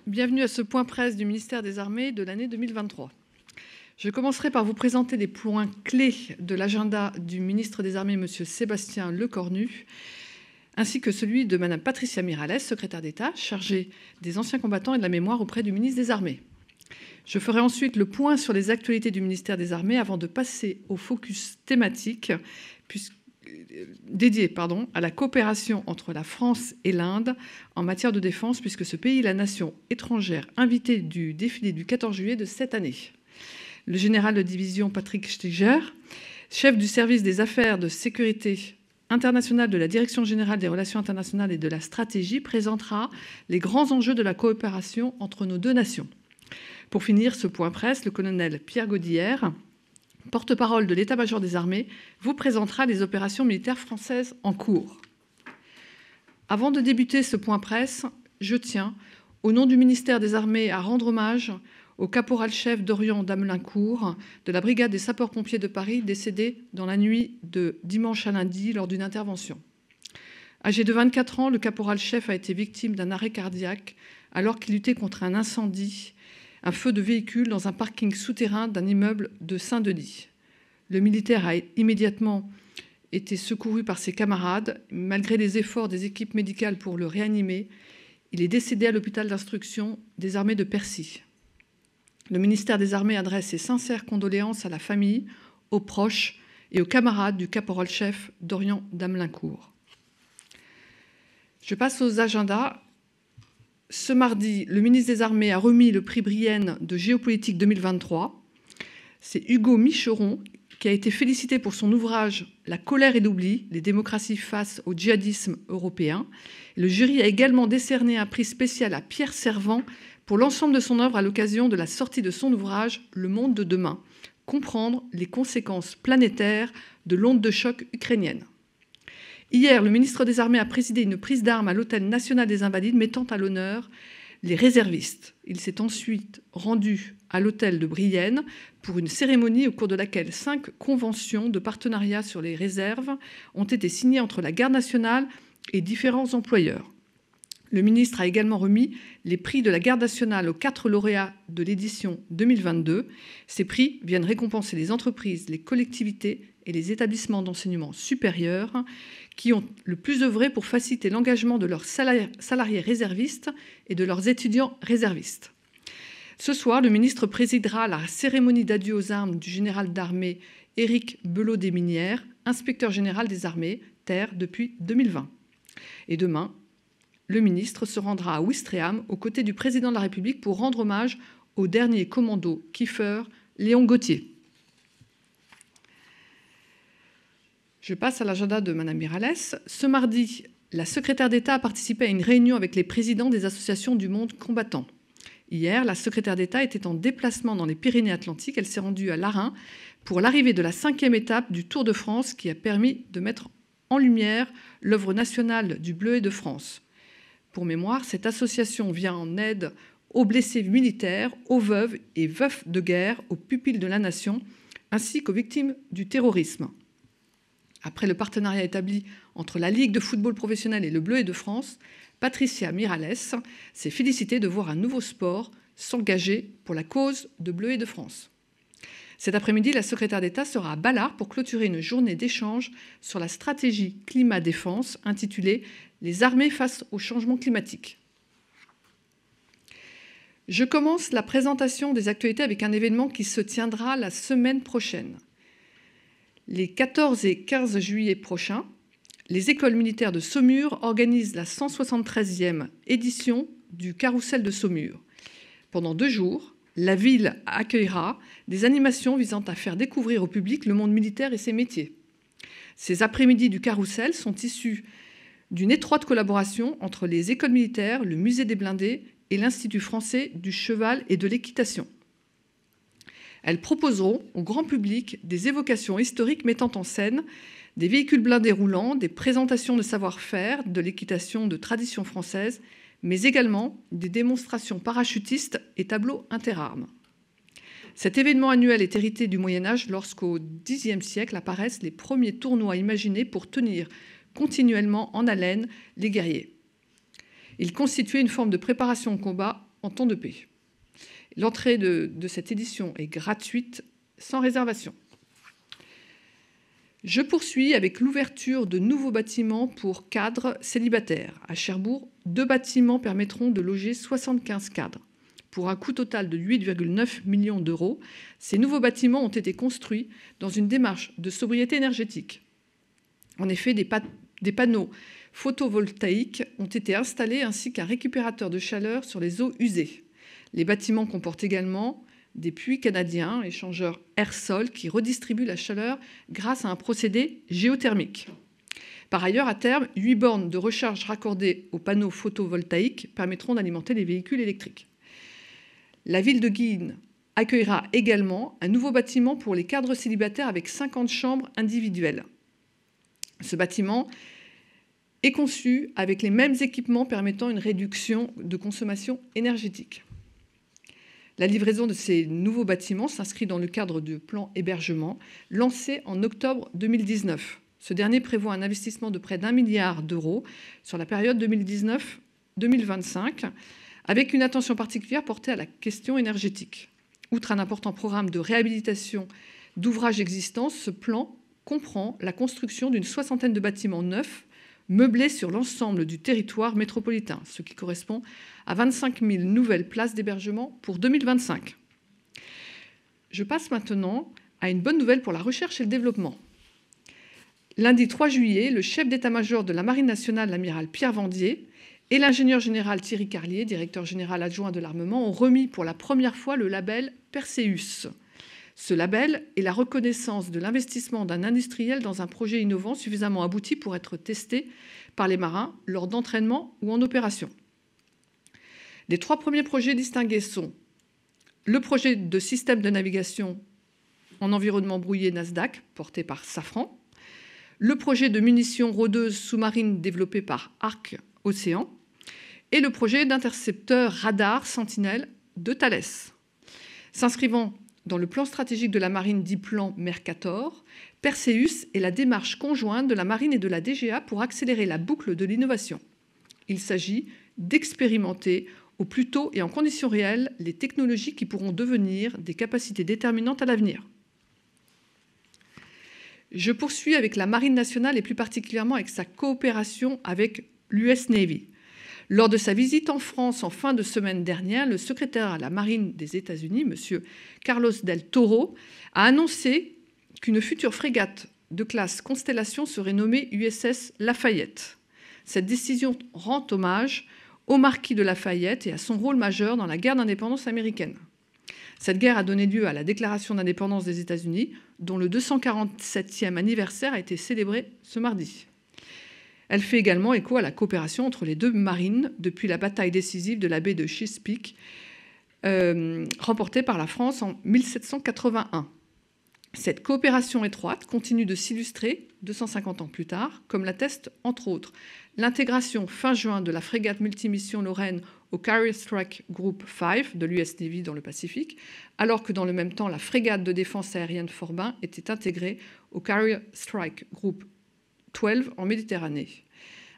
Bienvenue à ce point presse du ministère des Armées de l'année 2023. Je commencerai par vous présenter les points clés de l'agenda du ministre des Armées, M. Sébastien Lecornu, ainsi que celui de Mme Patricia Mirallès, secrétaire d'État, chargée des anciens combattants et de la mémoire auprès du ministre des Armées. Je ferai ensuite le point sur les actualités du ministère des Armées avant de passer au focus thématique dédié à la coopération entre la France et l'Inde en matière de défense, puisque ce pays est la nation étrangère invitée du défilé du 14 juillet de cette année. Le général de division Patrick Steiger, chef du service des affaires de sécurité internationale de la Direction générale des relations internationales et de la stratégie, présentera les grands enjeux de la coopération entre nos deux nations. Pour finir ce point presse, le colonel Pierre Godillère, porte-parole de l'état-major des armées, vous présentera les opérations militaires françaises en cours. Avant de débuter ce point presse, je tiens, au nom du ministère des Armées, à rendre hommage au caporal-chef Dorian Damelincourt de la brigade des sapeurs-pompiers de Paris, décédé dans la nuit de dimanche à lundi lors d'une intervention. Âgé de 24 ans, le caporal-chef a été victime d'un arrêt cardiaque alors qu'il luttait contre un incendie, un feu de véhicule dans un parking souterrain d'un immeuble de Saint-Denis. Le militaire a immédiatement été secouru par ses camarades. Malgré les efforts des équipes médicales pour le réanimer, il est décédé à l'hôpital d'instruction des armées de Percy. Le ministère des Armées adresse ses sincères condoléances à la famille, aux proches et aux camarades du caporal-chef Dorian Damelincourt. Je passe aux agendas. Ce mardi, le ministre des Armées a remis le prix Brienne de géopolitique 2023. C'est Hugo Micheron qui a été félicité pour son ouvrage « La colère et l'oubli, les démocraties face au djihadisme européen ». Le jury a également décerné un prix spécial à Pierre Servant pour l'ensemble de son œuvre à l'occasion de la sortie de son ouvrage « Le monde de demain, comprendre les conséquences planétaires de l'onde de choc ukrainienne ». Hier, le ministre des Armées a présidé une prise d'armes à l'Hôtel national des Invalides mettant à l'honneur les réservistes. Il s'est ensuite rendu à l'hôtel de Brienne pour une cérémonie au cours de laquelle 5 conventions de partenariat sur les réserves ont été signées entre la Garde nationale et différents employeurs. Le ministre a également remis les prix de la Garde nationale aux 4 lauréats de l'édition 2022. Ces prix viennent récompenser les entreprises, les collectivités et les établissements d'enseignement supérieur qui ont le plus œuvré pour faciliter l'engagement de leurs salariés réservistes et de leurs étudiants réservistes. Ce soir, le ministre présidera la cérémonie d'adieu aux armes du général d'armée Éric Belot-Desminières, inspecteur général des armées terre depuis 2020. Et demain, le ministre se rendra à Ouistreham aux côtés du président de la République pour rendre hommage au dernier commando Kiefer, Léon Gauthier. Je passe à l'agenda de Mme Mirallès. Ce mardi, la secrétaire d'État a participé à une réunion avec les présidents des associations du monde combattant. Hier, la secrétaire d'État était en déplacement dans les Pyrénées-Atlantiques. Elle s'est rendue à Larain pour l'arrivée de la 5e étape du Tour de France qui a permis de mettre en lumière l'œuvre nationale du Bleuet de France. Pour mémoire, cette association vient en aide aux blessés militaires, aux veuves et veufs de guerre, aux pupilles de la nation, ainsi qu'aux victimes du terrorisme. Après le partenariat établi entre la Ligue de football professionnel et le Bleuet de France, Patricia Mirallès s'est félicitée de voir un nouveau sport s'engager pour la cause de Bleuet de France. Cet après-midi, la secrétaire d'État sera à Ballard pour clôturer une journée d'échange sur la stratégie climat-défense intitulée « Les armées face au changement climatique ». Je commence la présentation des actualités avec un événement qui se tiendra la semaine prochaine. Les 14 et 15 juillet prochains, les écoles militaires de Saumur organisent la 173e édition du Carrousel de Saumur. Pendant 2 jours, la ville accueillera des animations visant à faire découvrir au public le monde militaire et ses métiers. Ces après-midi du Carrousel sont issus d'une étroite collaboration entre les écoles militaires, le musée des blindés et l'Institut français du cheval et de l'équitation. Elles proposeront au grand public des évocations historiques mettant en scène des véhicules blindés roulants, des présentations de savoir-faire, de l'équitation de tradition française, mais également des démonstrations parachutistes et tableaux interarmes. Cet événement annuel est hérité du Moyen-Âge lorsqu'au Xe siècle apparaissent les premiers tournois imaginés pour tenir continuellement en haleine les guerriers. Il constituait une forme de préparation au combat en temps de paix. L'entrée de cette édition est gratuite, sans réservation. Je poursuis avec l'ouverture de nouveaux bâtiments pour cadres célibataires. À Cherbourg, 2 bâtiments permettront de loger 75 cadres. Pour un coût total de 8,9 millions d'euros, ces nouveaux bâtiments ont été construits dans une démarche de sobriété énergétique. En effet, des panneaux photovoltaïques ont été installés ainsi qu'un récupérateur de chaleur sur les eaux usées. Les bâtiments comportent également des puits canadiens, échangeurs air-sol, qui redistribuent la chaleur grâce à un procédé géothermique. Par ailleurs, à terme, 8 bornes de recharge raccordées aux panneaux photovoltaïques permettront d'alimenter les véhicules électriques. La ville de Guînes accueillera également un nouveau bâtiment pour les cadres célibataires avec 50 chambres individuelles. Ce bâtiment est conçu avec les mêmes équipements permettant une réduction de consommation énergétique. La livraison de ces nouveaux bâtiments s'inscrit dans le cadre du plan hébergement lancé en octobre 2019. Ce dernier prévoit un investissement de près d'1 milliard d'euros sur la période 2019-2025, avec une attention particulière portée à la question énergétique. Outre un important programme de réhabilitation d'ouvrages existants, ce plan comprend la construction d'une 60aine de bâtiments neufs meublés sur l'ensemble du territoire métropolitain, ce qui correspond à 25 000 nouvelles places d'hébergement pour 2025. Je passe maintenant à une bonne nouvelle pour la recherche et le développement. Lundi 3 juillet, le chef d'état-major de la Marine nationale, l'amiral Pierre Vendier, et l'ingénieur général Thierry Carlier, directeur général adjoint de l'armement, ont remis pour la première fois le label Perseus. Ce label est la reconnaissance de l'investissement d'un industriel dans un projet innovant suffisamment abouti pour être testé par les marins lors d'entraînement ou en opération. Les 3 premiers projets distingués sont le projet de système de navigation en environnement brouillé Nasdaq, porté par Safran, le projet de munitions rôdeuses sous-marines développé par Arc Océan, et le projet d'intercepteur radar Sentinelle de Thales. S'inscrivant dans le plan stratégique de la marine dit plan Mercator, Perseus est la démarche conjointe de la marine et de la DGA pour accélérer la boucle de l'innovation. Il s'agit d'expérimenter au plus tôt et en conditions réelles les technologies qui pourront devenir des capacités déterminantes à l'avenir. Je poursuis avec la Marine nationale et plus particulièrement avec sa coopération avec l'US Navy. Lors de sa visite en France en fin de semaine dernière, le secrétaire à la Marine des États-Unis, M. Carlos del Toro, a annoncé qu'une future frégate de classe Constellation serait nommée USS Lafayette. Cette décision rend hommage au marquis de Lafayette et à son rôle majeur dans la guerre d'indépendance américaine. Cette guerre a donné lieu à la déclaration d'indépendance des États-Unis, dont le 247e anniversaire a été célébré ce mardi. Elle fait également écho à la coopération entre les 2 marines depuis la bataille décisive de la baie de Chesapeake, remportée par la France en 1781. Cette coopération étroite continue de s'illustrer 250 ans plus tard, comme l'atteste entre autres l'intégration fin juin de la frégate multimission Lorraine au Carrier Strike Group 5 de l'US Navy dans le Pacifique, alors que dans le même temps, la frégate de défense aérienne Forbin était intégrée au Carrier Strike Group 12 en Méditerranée.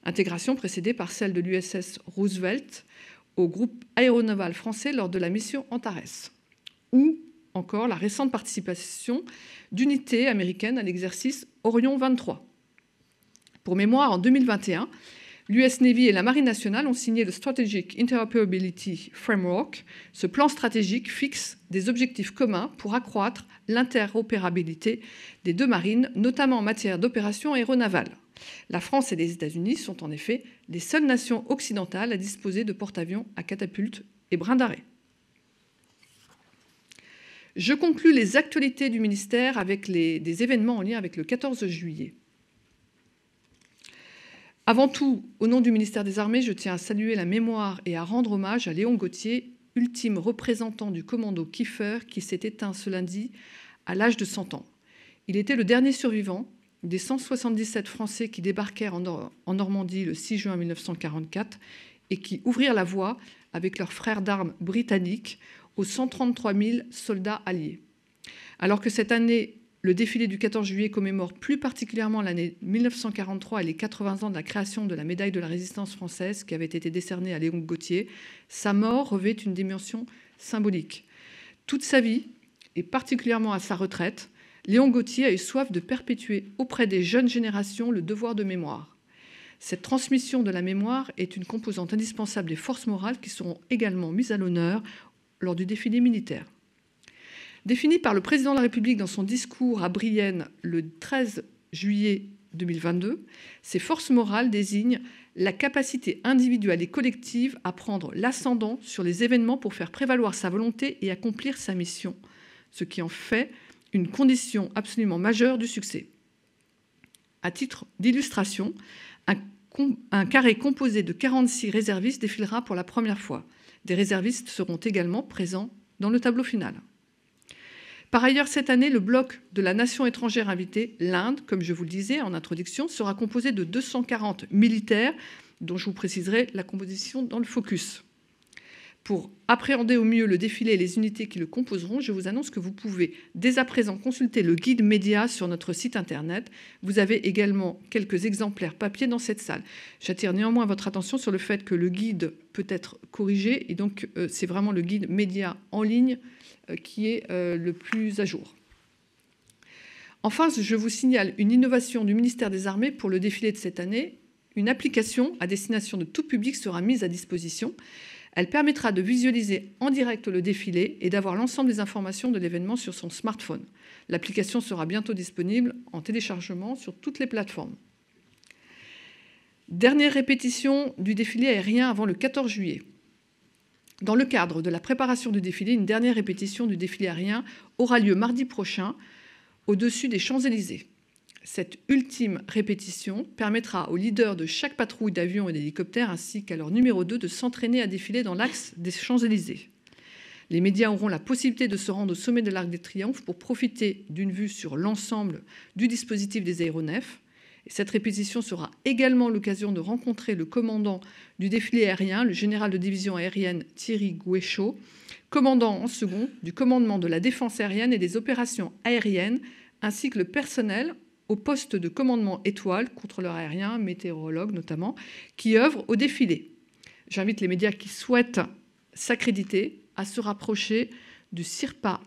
Intégration précédée par celle de l'USS Roosevelt au groupe aéronaval français lors de la mission Antares. Ou encore la récente participation d'unités américaines à l'exercice Orion 23. Pour mémoire, en 2021, l'US Navy et la Marine nationale ont signé le Strategic Interoperability Framework. Ce plan stratégique fixe des objectifs communs pour accroître l'interopérabilité des 2 marines, notamment en matière d'opérations aéronavales. La France et les États-Unis sont en effet les seules nations occidentales à disposer de porte-avions à catapulte et brin d'arrêt. Je conclus les actualités du ministère avec des événements en lien avec le 14 juillet. Avant tout, au nom du ministère des Armées, je tiens à saluer la mémoire et à rendre hommage à Léon Gauthier, ultime représentant du commando Kiefer, qui s'est éteint ce lundi à l'âge de 100 ans. Il était le dernier survivant des 177 Français qui débarquèrent en Normandie le 6 juin 1944 et qui ouvrirent la voie, avec leurs frères d'armes britanniques, aux 133 000 soldats alliés. Alors que cette année, Le défilé du 14 juillet commémore plus particulièrement l'année 1943 et les 80 ans de la création de la médaille de la résistance française qui avait été décernée à Léon Gauthier. Sa mort revêt une dimension symbolique. Toute sa vie, et particulièrement à sa retraite, Léon Gauthier a eu soif de perpétuer auprès des jeunes générations le devoir de mémoire. Cette transmission de la mémoire est une composante indispensable des forces morales qui seront également mises à l'honneur lors du défilé militaire. Défini par le président de la République dans son discours à Brienne le 13 juillet 2022, ces forces morales désignent la capacité individuelle et collective à prendre l'ascendant sur les événements pour faire prévaloir sa volonté et accomplir sa mission, ce qui en fait une condition absolument majeure du succès. À titre d'illustration, un carré composé de 46 réservistes défilera pour la première fois. Des réservistes seront également présents dans le tableau final. Par ailleurs, cette année, le bloc de la nation étrangère invitée, l'Inde, comme je vous le disais en introduction, sera composé de 240 militaires, dont je vous préciserai la composition dans le focus. Pour appréhender au mieux le défilé et les unités qui le composeront, je vous annonce que vous pouvez dès à présent consulter le guide média sur notre site internet. Vous avez également quelques exemplaires papier dans cette salle. J'attire néanmoins votre attention sur le fait que le guide peut être corrigé et donc c'est vraiment le guide média en ligne qui est le plus à jour. Enfin, je vous signale une innovation du ministère des Armées pour le défilé de cette année. Une application à destination de tout public sera mise à disposition. Elle permettra de visualiser en direct le défilé et d'avoir l'ensemble des informations de l'événement sur son smartphone. L'application sera bientôt disponible en téléchargement sur toutes les plateformes. Dernière répétition du défilé aérien avant le 14 juillet. Dans le cadre de la préparation du défilé, une dernière répétition du défilé aérien aura lieu mardi prochain au-dessus des Champs-Élysées. Cette ultime répétition permettra aux leaders de chaque patrouille d'avions et d'hélicoptères ainsi qu'à leur numéro 2 de s'entraîner à défiler dans l'axe des Champs-Élysées. Les médias auront la possibilité de se rendre au sommet de l'Arc de Triomphe pour profiter d'une vue sur l'ensemble du dispositif des aéronefs. Et cette répétition sera également l'occasion de rencontrer le commandant du défilé aérien, le général de division aérienne Thierry Gouéchaud, commandant en second du commandement de la défense aérienne et des opérations aériennes, ainsi que le personnel au poste de commandement étoile, contrôleur aérien, météorologue notamment, qui œuvrent au défilé. J'invite les médias qui souhaitent s'accréditer à se rapprocher du CIRPA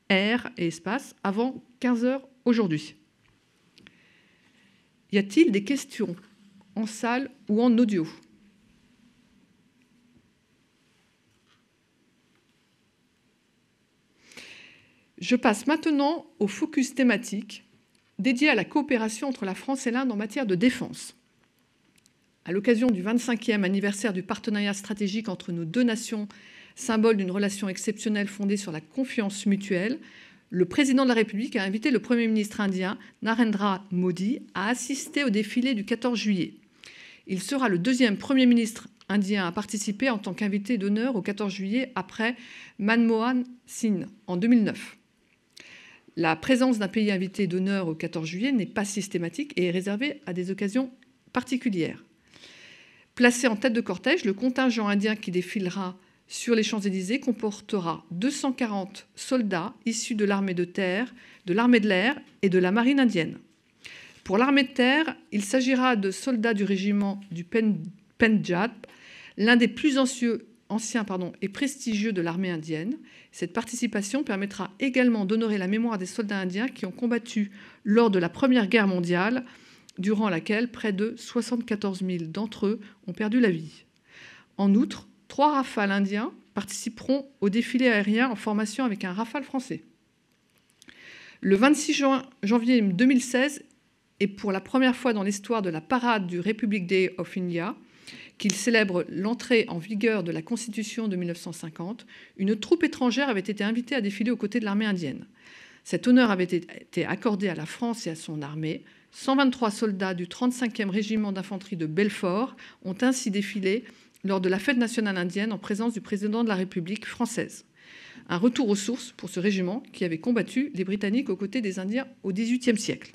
Air et Espace avant 15 h aujourd'hui. Y a-t-il des questions en salle ou en audio ? Je passe maintenant au focus thématique dédié à la coopération entre la France et l'Inde en matière de défense. À l'occasion du 25e anniversaire du partenariat stratégique entre nos deux nations, symbole d'une relation exceptionnelle fondée sur la confiance mutuelle, le président de la République a invité le Premier ministre indien, Narendra Modi, à assister au défilé du 14 juillet. Il sera le deuxième Premier ministre indien à participer en tant qu'invité d'honneur au 14 juillet après Manmohan Singh en 2009. La présence d'un pays invité d'honneur au 14 juillet n'est pas systématique et est réservée à des occasions particulières. Placé en tête de cortège, le contingent indien qui défilera sur les Champs-Élysées comportera 240 soldats issus de l'armée de terre, de l'armée de l'air et de la marine indienne. Pour l'armée de terre, il s'agira de soldats du régiment du Pendjab, l'un des plus anciens et prestigieux de l'armée indienne. Cette participation permettra également d'honorer la mémoire des soldats indiens qui ont combattu lors de la Première Guerre mondiale, durant laquelle près de 74 000 d'entre eux ont perdu la vie. En outre, 3 Rafales indiens participeront au défilé aérien en formation avec un Rafale français. Le 26 janvier 2016, et pour la première fois dans l'histoire de la parade du Republic Day of India, qu'il célèbre l'entrée en vigueur de la Constitution de 1950, une troupe étrangère avait été invitée à défiler aux côtés de l'armée indienne. Cet honneur avait été accordé à la France et à son armée. 123 soldats du 35e régiment d'infanterie de Belfort ont ainsi défilé lors de la fête nationale indienne en présence du président de la République française. Un retour aux sources pour ce régiment qui avait combattu les Britanniques aux côtés des Indiens au XVIIIe siècle.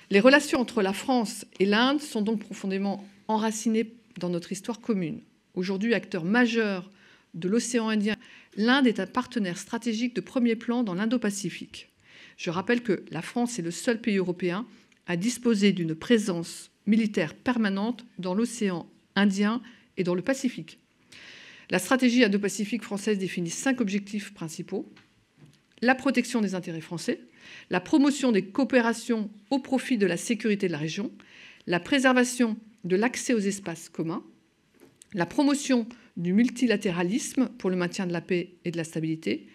Les relations entre la France et l'Inde sont donc profondément enracinées dans notre histoire commune. Aujourd'hui, acteur majeur de l'océan Indien, l'Inde est un partenaire stratégique de premier plan dans l'Indo-Pacifique. Je rappelle que la France est le seul pays européen à disposer d'une présence militaire permanente dans l'océan Indien et dans le Pacifique. La stratégie Indo-Pacifique française définit 5 objectifs principaux: la protection des intérêts français, la promotion des coopérations au profit de la sécurité de la région, la préservation de l'accès aux espaces communs, la promotion du multilatéralisme pour le maintien de la paix et de la stabilité,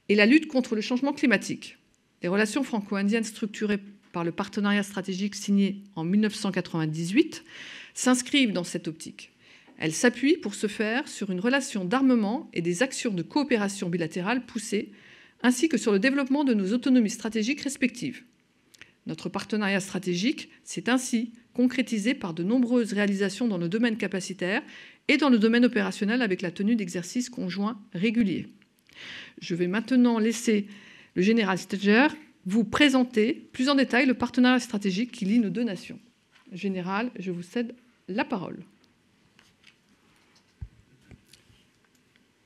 et la lutte contre le changement climatique. Les relations franco-indiennes structurées par le partenariat stratégique signé en 1998 s'inscrivent dans cette optique. Elles s'appuient pour ce faire sur une relation d'armement et des actions de coopération bilatérale poussées, ainsi que sur le développement de nos autonomies stratégiques respectives. Notre partenariat stratégique s'est ainsi concrétisé par de nombreuses réalisations dans le domaine capacitaire et dans le domaine opérationnel avec la tenue d'exercices conjoints réguliers. Je vais maintenant laisser le général Steger vous présenter plus en détail le partenariat stratégique qui lie nos deux nations. Général, je vous cède la parole.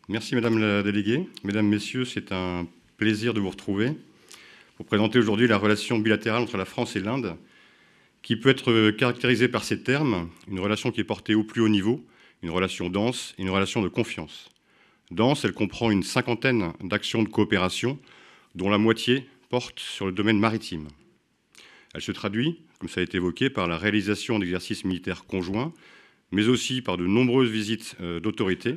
Merci Madame la déléguée. Mesdames, Messieurs, c'est un plaisir de vous retrouver pour présenter aujourd'hui la relation bilatérale entre la France et l'Inde, qui peut être caractérisée par ces termes: une relation qui est portée au plus haut niveau, une relation dense et une relation de confiance. Dense, elle comprend une 50aine d'actions de coopération, dont la moitié porte sur le domaine maritime. Elle se traduit, comme ça a été évoqué, par la réalisation d'exercices militaires conjoints, mais aussi par de nombreuses visites d'autorités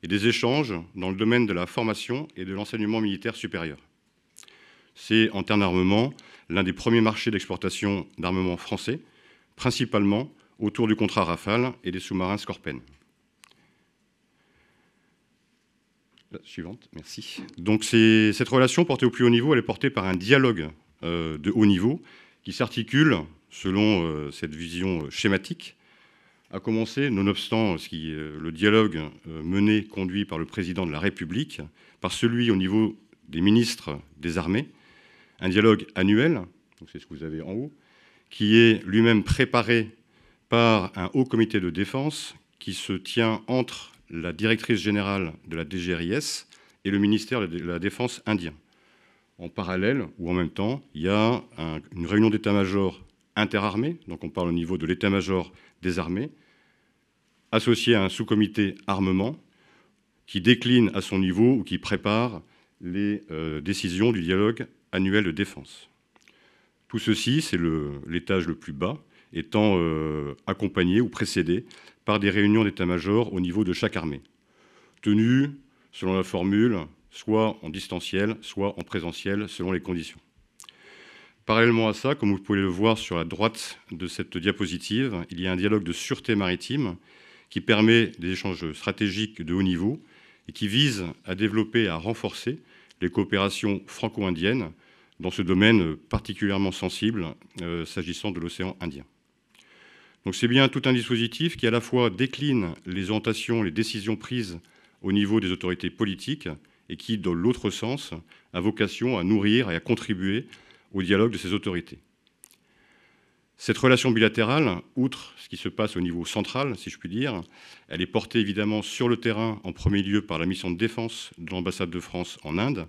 et des échanges dans le domaine de la formation et de l'enseignement militaire supérieur. C'est, en termes d'armement, l'un des premiers marchés d'exportation d'armement français, principalement autour du contrat Rafale et des sous-marins Skorpen. La suivante, merci. Donc cette relation portée au plus haut niveau, elle est portée par un dialogue de haut niveau qui s'articule selon cette vision schématique, à commencer, nonobstant le dialogue mené, conduit par le président de la République, par celui au niveau des ministres des armées, un dialogue annuel, donc c'est ce que vous avez en haut, qui est lui-même préparé par un haut comité de défense qui se tient entre la directrice générale de la DGRIS et le ministère de la Défense indien. En parallèle, ou en même temps, il y a une réunion d'état-major interarmée, donc on parle au niveau de l'état-major des armées, associé à un sous-comité armement qui décline à son niveau ou qui prépare les décisions du dialogue annuel de défense. Tout ceci, c'est l'étage le plus bas, étant accompagné ou précédé par des réunions d'état-major au niveau de chaque armée, tenues selon la formule, soit en distanciel, soit en présentiel, selon les conditions. Parallèlement à ça, comme vous pouvez le voir sur la droite de cette diapositive, il y a un dialogue de sûreté maritime qui permet des échanges stratégiques de haut niveau et qui vise à développer et à renforcer les coopérations franco-indiennes dans ce domaine particulièrement sensible s'agissant de l'océan Indien. Donc c'est bien tout un dispositif qui à la fois décline les orientations, les décisions prises au niveau des autorités politiques et qui, dans l'autre sens, a vocation à nourrir et à contribuer au dialogue de ces autorités. Cette relation bilatérale, outre ce qui se passe au niveau central, si je puis dire, elle est portée évidemment sur le terrain en premier lieu par la mission de défense de l'ambassade de France en Inde,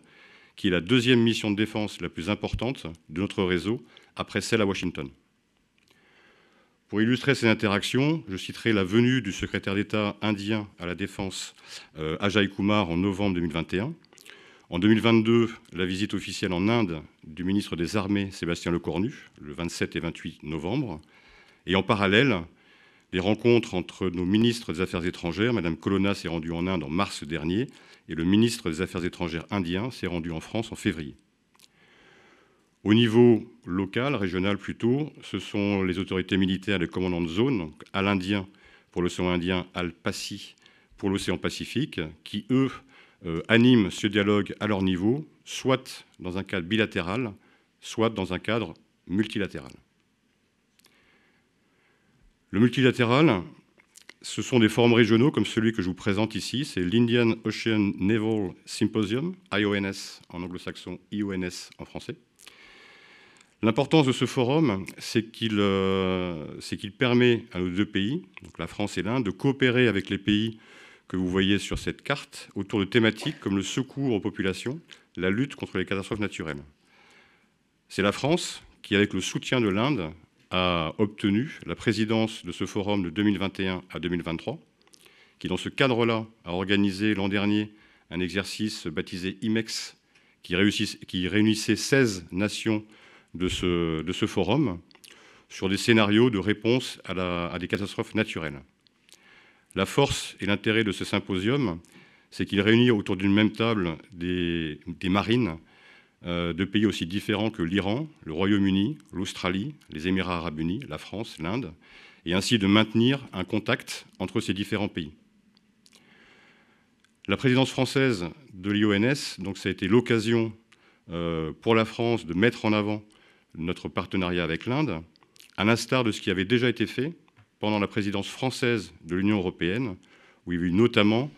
qui est la deuxième mission de défense la plus importante de notre réseau, après celle à Washington. Pour illustrer ces interactions, je citerai la venue du secrétaire d'État indien à la Défense, Ajay Kumar, en novembre 2021. En 2022, la visite officielle en Inde du ministre des Armées, Sébastien Lecornu, le 27 et 28 novembre. Et en parallèle, les rencontres entre nos ministres des Affaires étrangères, Mme Colonna s'est rendue en Inde en mars dernier, et le ministre des Affaires étrangères indien s'est rendu en France en février. Au niveau local, régional plutôt, ce sont les autorités militaires, les commandants de zone, donc à l'Indien pour l'océan Indien, Al-Pasi pour l'océan Pacifique, qui, eux, animent ce dialogue à leur niveau, soit dans un cadre bilatéral, soit dans un cadre multilatéral. Le multilatéral, ce sont des forums régionaux comme celui que je vous présente ici, c'est l'Indian Ocean Naval Symposium, IONS en anglo-saxon, IONS en français. L'importance de ce forum, c'est qu'il permet à nos deux pays, donc la France et l'Inde, de coopérer avec les pays que vous voyez sur cette carte autour de thématiques comme le secours aux populations, la lutte contre les catastrophes naturelles. C'est la France qui, avec le soutien de l'Inde, a obtenu la présidence de ce forum de 2021 à 2023, qui, dans ce cadre-là, a organisé l'an dernier un exercice baptisé IMEX, qui réunissait 16 nations de ce forum sur des scénarios de réponse à des catastrophes naturelles. La force et l'intérêt de ce symposium, c'est qu'il réunit autour d'une même table des marines de pays aussi différents que l'Iran, le Royaume-Uni, l'Australie, les Émirats arabes unis, la France, l'Inde, et ainsi de maintenir un contact entre ces différents pays. La présidence française de l'IONS, donc ça a été l'occasion pour la France de mettre en avant notre partenariat avec l'Inde, à l'instar de ce qui avait déjà été fait pendant la présidence française de l'Union européenne, où il y a eu notamment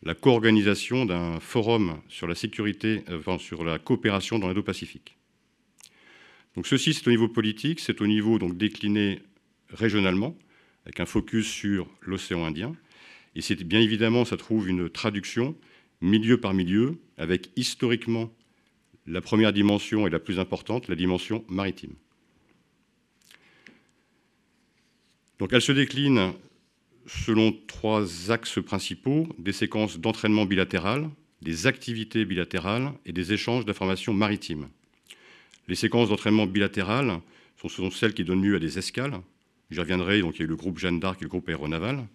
la co-organisation d'un forum sur la sécurité, sur la coopération dans l'Indo-Pacifique. Donc ceci, c'est au niveau politique, c'est au niveau donc décliné régionalement, avec un focus sur l'océan Indien. Et c'est bien évidemment, ça trouve une traduction milieu par milieu, avec historiquement la première dimension et la plus importante, la dimension maritime. Donc elle se décline selon 3 axes principaux, des séquences d'entraînement bilatéral, des activités bilatérales et des échanges d'informations maritimes. Les séquences d'entraînement bilatéral sont celles qui donnent lieu à des escales. J'y reviendrai, donc il y a eu le groupe Jeanne d'Arc et le groupe aéronaval,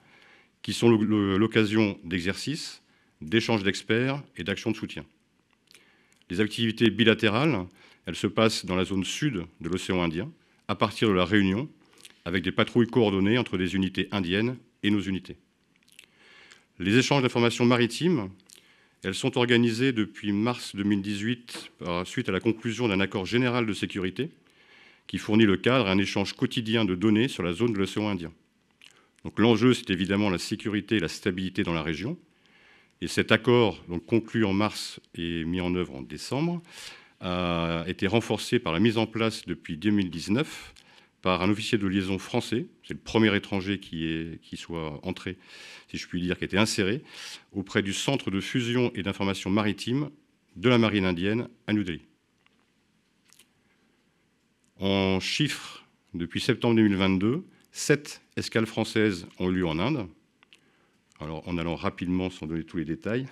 qui sont l'occasion d'exercices, d'échanges d'experts et d'actions de soutien. Les activités bilatérales, elles se passent dans la zone sud de l'océan Indien, à partir de la Réunion, avec des patrouilles coordonnées entre des unités indiennes et nos unités. Les échanges d'informations maritimes, elles sont organisées depuis mars 2018 suite à la conclusion d'un accord général de sécurité qui fournit le cadre à un échange quotidien de données sur la zone de l'océan Indien. Donc l'enjeu, c'est évidemment la sécurité et la stabilité dans la région. Et cet accord, donc conclu en mars et mis en œuvre en décembre, a été renforcé par la mise en place depuis 2019 par un officier de liaison français. C'est le premier étranger qui soit entré, si je puis dire, qui a été inséré auprès du Centre de fusion et d'information maritime de la marine indienne à New Delhi. En chiffres, depuis septembre 2022, 7 escales françaises ont eu lieu en Inde. Alors, en allant rapidement, sans donner tous les détails,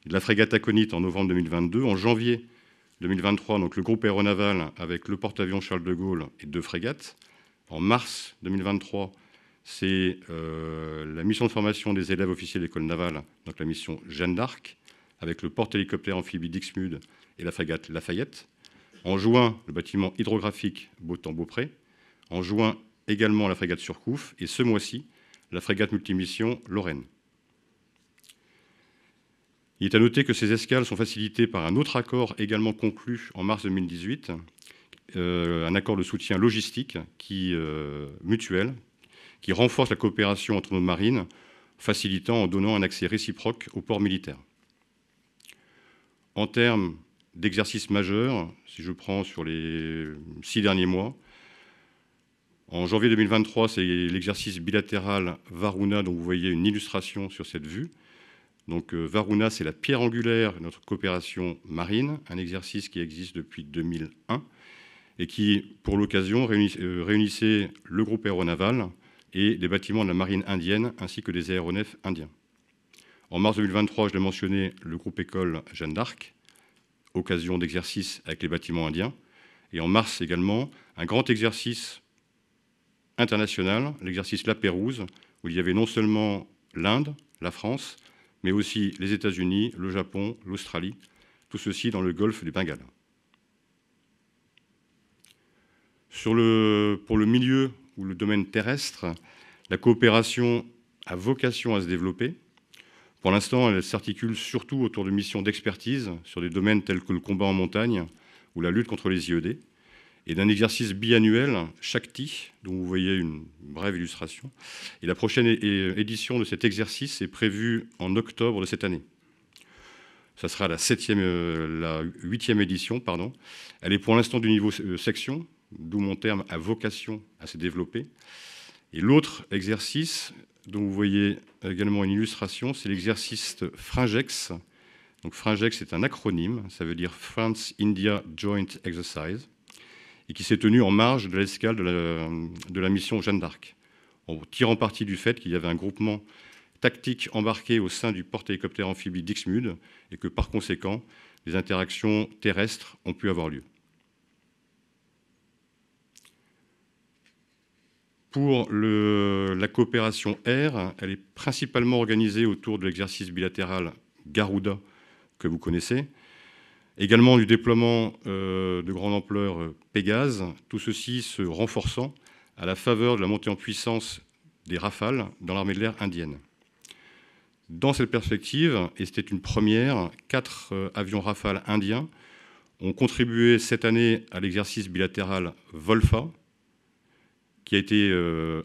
de la frégate Aconite en novembre 2022. En janvier 2023, donc le groupe aéronaval avec le porte-avions Charles de Gaulle et 2 frégates. En mars 2023, c'est la mission de formation des élèves officiers de l'école navale, donc la mission Jeanne d'Arc, avec le porte-hélicoptère amphibie Dixmude et la frégate Lafayette. En juin, le bâtiment hydrographique Beautemps-Beaupré. En juin, également la frégate Surcouf. Et ce mois-ci, la frégate multimission Lorraine. Il est à noter que ces escales sont facilitées par un autre accord également conclu en mars 2018, un accord de soutien logistique mutuel qui renforce la coopération entre nos marines, facilitant en donnant un accès réciproque aux ports militaires. En termes d'exercices majeurs, si je prends sur les 6 derniers mois, en janvier 2023, c'est l'exercice bilatéral Varuna, dont vous voyez une illustration sur cette vue. Donc Varuna, c'est la pierre angulaire de notre coopération marine, un exercice qui existe depuis 2001 et qui, pour l'occasion, réunissait le groupe aéronaval et des bâtiments de la marine indienne ainsi que des aéronefs indiens. En mars 2023, je l'ai mentionné, le groupe école Jeanne d'Arc, occasion d'exercice avec les bâtiments indiens. Et en mars également, un grand exercice international, l'exercice La Pérouse, où il y avait non seulement l'Inde, la France, mais aussi les États-Unis, le Japon, l'Australie, tout ceci dans le golfe du Bengale. Pour le milieu ou le domaine terrestre, la coopération a vocation à se développer. Pour l'instant, elle s'articule surtout autour de missions d'expertise sur des domaines tels que le combat en montagne ou la lutte contre les IED, et d'un exercice biannuel, Shakti, dont vous voyez une brève illustration. Et la prochaine édition de cet exercice est prévue en octobre de cette année. Ça sera la 8e édition, pardon. Elle est pour l'instant du niveau section, d'où mon terme a vocation à se développer. Et l'autre exercice, dont vous voyez également une illustration, c'est l'exercice FRINGEX. Donc FRINGEX est un acronyme, ça veut dire France-India Joint Exercise, et qui s'est tenu en marge de l'escale de la mission Jeanne d'Arc, en tirant parti du fait qu'il y avait un groupement tactique embarqué au sein du porte-hélicoptère amphibie Dixmude, et que par conséquent, les interactions terrestres ont pu avoir lieu. Pour la coopération air, elle est principalement organisée autour de l'exercice bilatéral Garuda, que vous connaissez, également du déploiement de grande ampleur Pégase, tout ceci se renforçant à la faveur de la montée en puissance des Rafales dans l'armée de l'air indienne. Dans cette perspective, et c'était une première, 4 avions Rafale indiens ont contribué cette année à l'exercice bilatéral Volfa, qui a été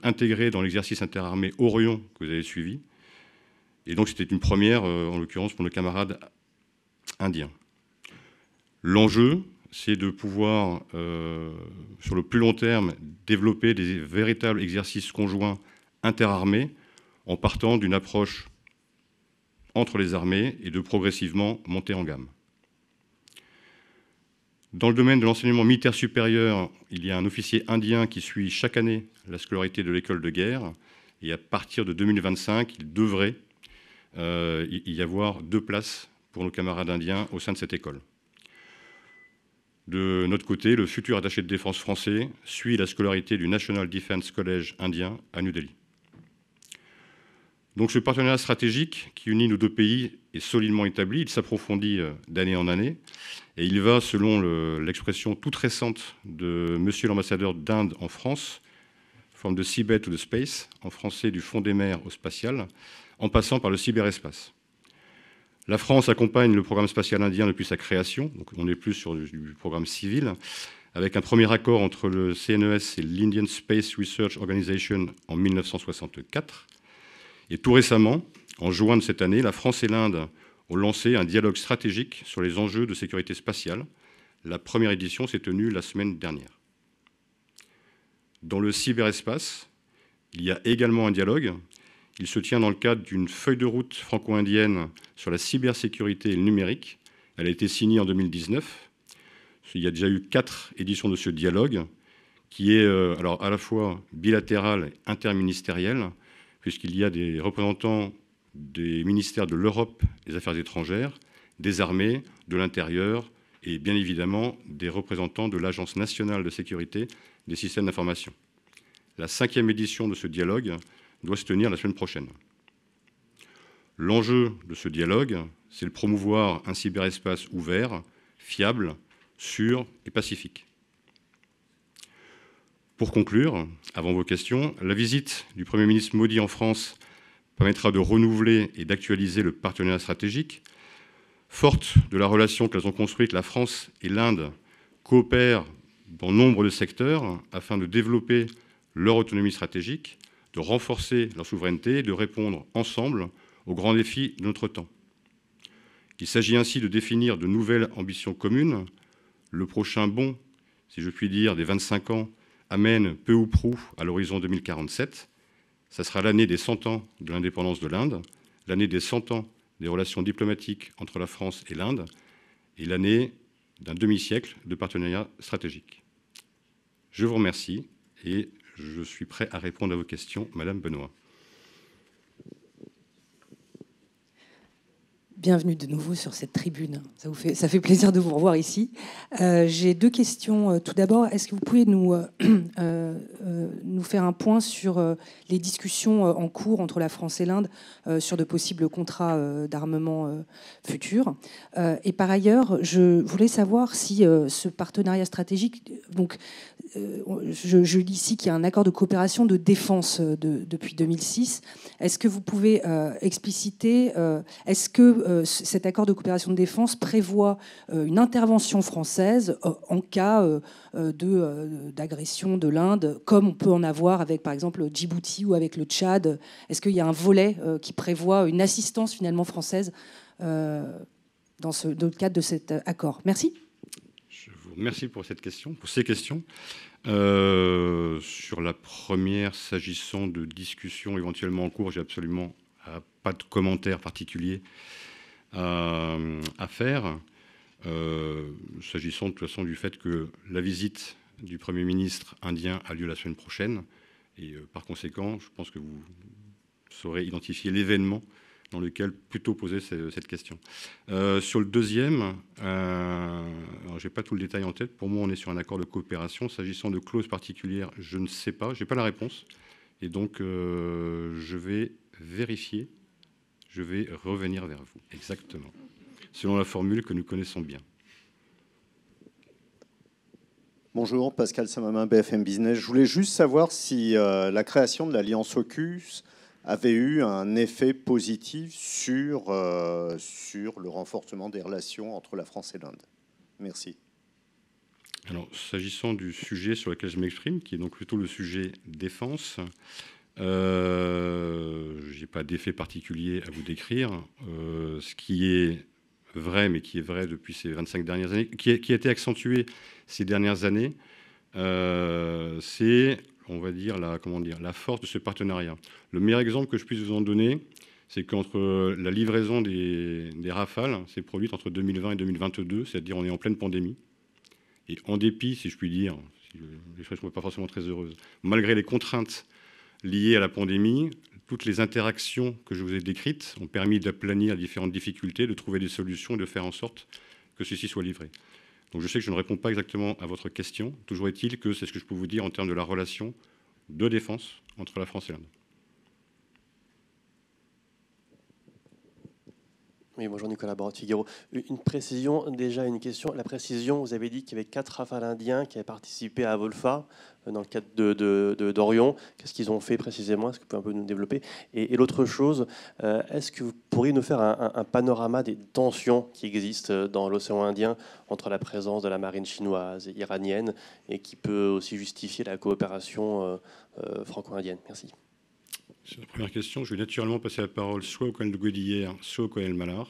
intégré dans l'exercice interarmé Orion que vous avez suivi. Et donc c'était une première, en l'occurrence pour nos camarades indiens. L'enjeu, c'est de pouvoir, sur le plus long terme, développer des véritables exercices conjoints interarmés en partant d'une approche entre les armées et de progressivement monter en gamme. Dans le domaine de l'enseignement militaire supérieur, il y a un officier indien qui suit chaque année la scolarité de l'école de guerre. Et à partir de 2025, il devrait y avoir 2 places pour nos camarades indiens au sein de cette école. De notre côté, le futur attaché de défense français suit la scolarité du National Defense College indien à New Delhi. Donc ce partenariat stratégique qui unit nos 2 pays est solidement établi, il s'approfondit d'année en année, et il va, selon l'expression toute récente de monsieur l'ambassadeur d'Inde en France, from the seabed to the space, en français du fond des mers au spatial, en passant par le cyberespace. La France accompagne le programme spatial indien depuis sa création, donc on est plus sur du programme civil, avec un premier accord entre le CNES et l'Indian Space Research Organization en 1964. Et tout récemment, en juin de cette année, la France et l'Inde ont lancé un dialogue stratégique sur les enjeux de sécurité spatiale. La première édition s'est tenue la semaine dernière. Dans le cyberespace, il y a également un dialogue. Il se tient dans le cadre d'une feuille de route franco-indienne sur la cybersécurité et le numérique. Elle a été signée en 2019. Il y a déjà eu 4 éditions de ce dialogue, qui est alors à la fois bilatéral et interministériel, puisqu'il y a des représentants des ministères de l'Europe et des Affaires étrangères, des armées, de l'intérieur et bien évidemment des représentants de l'Agence nationale de sécurité des systèmes d'information. La 5e édition de ce dialogue doit se tenir la semaine prochaine. L'enjeu de ce dialogue, c'est de promouvoir un cyberespace ouvert, fiable, sûr et pacifique. Pour conclure, avant vos questions, la visite du Premier ministre Modi en France permettra de renouveler et d'actualiser le partenariat stratégique. Forte de la relation qu'elles ont construite, la France et l'Inde coopèrent dans nombre de secteurs afin de développer leur autonomie stratégique, de renforcer leur souveraineté et de répondre ensemble aux grands défis de notre temps. Il s'agit ainsi de définir de nouvelles ambitions communes. Le prochain bond, si je puis dire, des 25 ans amène peu ou prou à l'horizon 2047. Ça sera l'année des 100 ans de l'indépendance de l'Inde, l'année des 100 ans des relations diplomatiques entre la France et l'Inde, et l'année d'un demi-siècle de partenariat stratégique. Je vous remercie et je suis prêt à répondre à vos questions, Madame Benoît. Bienvenue de nouveau sur cette tribune. Ça fait plaisir de vous revoir ici. J'ai 2 questions. Tout d'abord, est-ce que vous pouvez nous faire un point sur les discussions en cours entre la France et l'Inde sur de possibles contrats d'armement futurs? Et par ailleurs, je voulais savoir si ce partenariat stratégique... Donc, je lis ici qu'il y a un accord de coopération de défense depuis 2006. Est-ce que vous pouvez expliciter... Est-ce que cet accord de coopération de défense prévoit une intervention française en cas d'agression de l'Inde, comme on peut en avoir avec, par exemple, Djibouti ou avec le Tchad? Est-ce qu'il y a un volet qui prévoit une assistance finalement française dans le cadre de cet accord? Merci. Je vous remercie pour ces questions. Sur la première, s'agissant de discussions éventuellement en cours, j'ai absolument pas de commentaires particuliers à faire. S'agissant de toute façon du fait que la visite du Premier ministre indien a lieu la semaine prochaine, et par conséquent, je pense que vous saurez identifier l'événement dans lequel plutôt poser cette question. Sur le deuxième, je n'ai pas tout le détail en tête. Pour moi, on est sur un accord de coopération. S'agissant de clauses particulières, je ne sais pas. Je n'ai pas la réponse. Et donc, je vais vérifier. Je vais revenir vers vous. Exactement. Selon la formule que nous connaissons bien. Bonjour, Pascal Samamin, BFM Business. Je voulais juste savoir si la création de l'Alliance AUKUS avait eu un effet positif sur le renforcement des relations entre la France et l'Inde. Merci. Alors, s'agissant du sujet sur lequel je m'exprime, qui est donc plutôt le sujet défense, je n'ai pas d'effet particulier à vous décrire. Ce qui est vrai, mais qui est vrai depuis ces 25 dernières années, qui a été accentué ces dernières années, c'est, on va dire, la force de ce partenariat. Le meilleur exemple que je puisse vous en donner, c'est qu'entre la livraison des Rafales s'est produite entre 2020 et 2022, c'est-à-dire on est en pleine pandémie, et en dépit, si je puis dire, l'expression n'est pas forcément très heureuse, malgré les contraintes liées à la pandémie, toutes les interactions que je vous ai décrites ont permis d'aplanir différentes difficultés, de trouver des solutions et de faire en sorte que ceci soit livré. Donc je sais que je ne réponds pas exactement à votre question. Toujours est-il que c'est ce que je peux vous dire en termes de la relation de défense entre la France et l'Inde. Oui, bonjour Nicolas Barotte-Figueroa. Une précision, déjà une question. La précision, vous avez dit qu'il y avait 4 Rafales indiens qui avaient participé à Volfa dans le cadre d'Orion. Qu'est-ce qu'ils ont fait précisément? Est-ce que vous pouvez un peu nous développer? Et l'autre chose, est-ce que vous pourriez nous faire un panorama des tensions qui existent dans l'océan Indien entre la présence de la marine chinoise et iranienne et qui peut aussi justifier la coopération franco-indienne? Merci. Sur la première question, je vais naturellement passer la parole soit au colonel de Godillère, soit au colonel Mallard.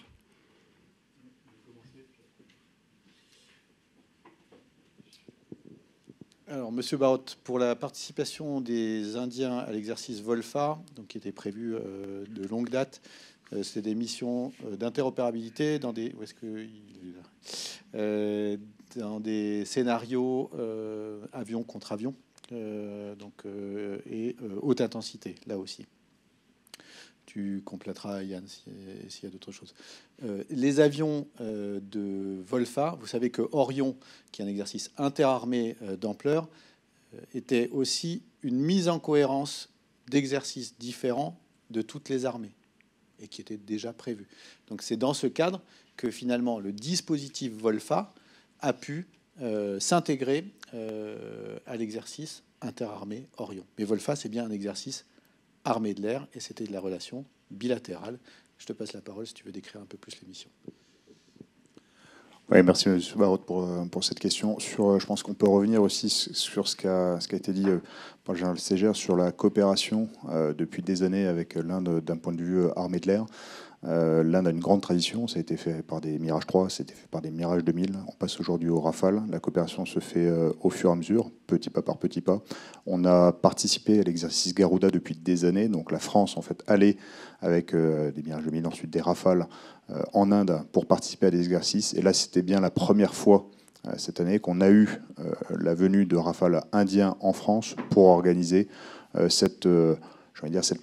Alors, Monsieur Barotte, pour la participation des Indiens à l'exercice Volfa, donc qui était prévu de longue date, c'était des missions d'interopérabilité dans des, dans des scénarios avion contre avion. Et haute intensité, là aussi. Tu compléteras, Yann, s'il y a d'autres choses. Les avions de Volfa, vous savez que Orion, qui est un exercice interarmé d'ampleur, était aussi une mise en cohérence d'exercices différents de toutes les armées, et qui était déjà prévu. Donc c'est dans ce cadre que finalement le dispositif Volfa a pu s'intégrer à l'exercice interarmé Orion. Mais Volfa, c'est bien un exercice armé de l'air, et c'était de la relation bilatérale. Je te passe la parole si tu veux décrire un peu plus l'émission. Oui, merci M. Barotte pour cette question. Je pense qu'on peut revenir aussi sur ce qui a été dit par le général Ségère sur la coopération depuis des années avec l'Inde d'un point de vue armée de l'air. L'Inde a une grande tradition, ça a été fait par des Mirage 3, ça a été fait par des Mirage 2000. On passe aujourd'hui au Rafale. La coopération se fait au fur et à mesure, petit pas par petit pas. On a participé à l'exercice Garuda depuis des années. Donc la France, en fait, allait avec des Mirage 2000, ensuite des Rafales en Inde pour participer à des exercices. Et là, c'était bien la première fois cette année qu'on a eu la venue de Rafale indiens en France pour organiser cette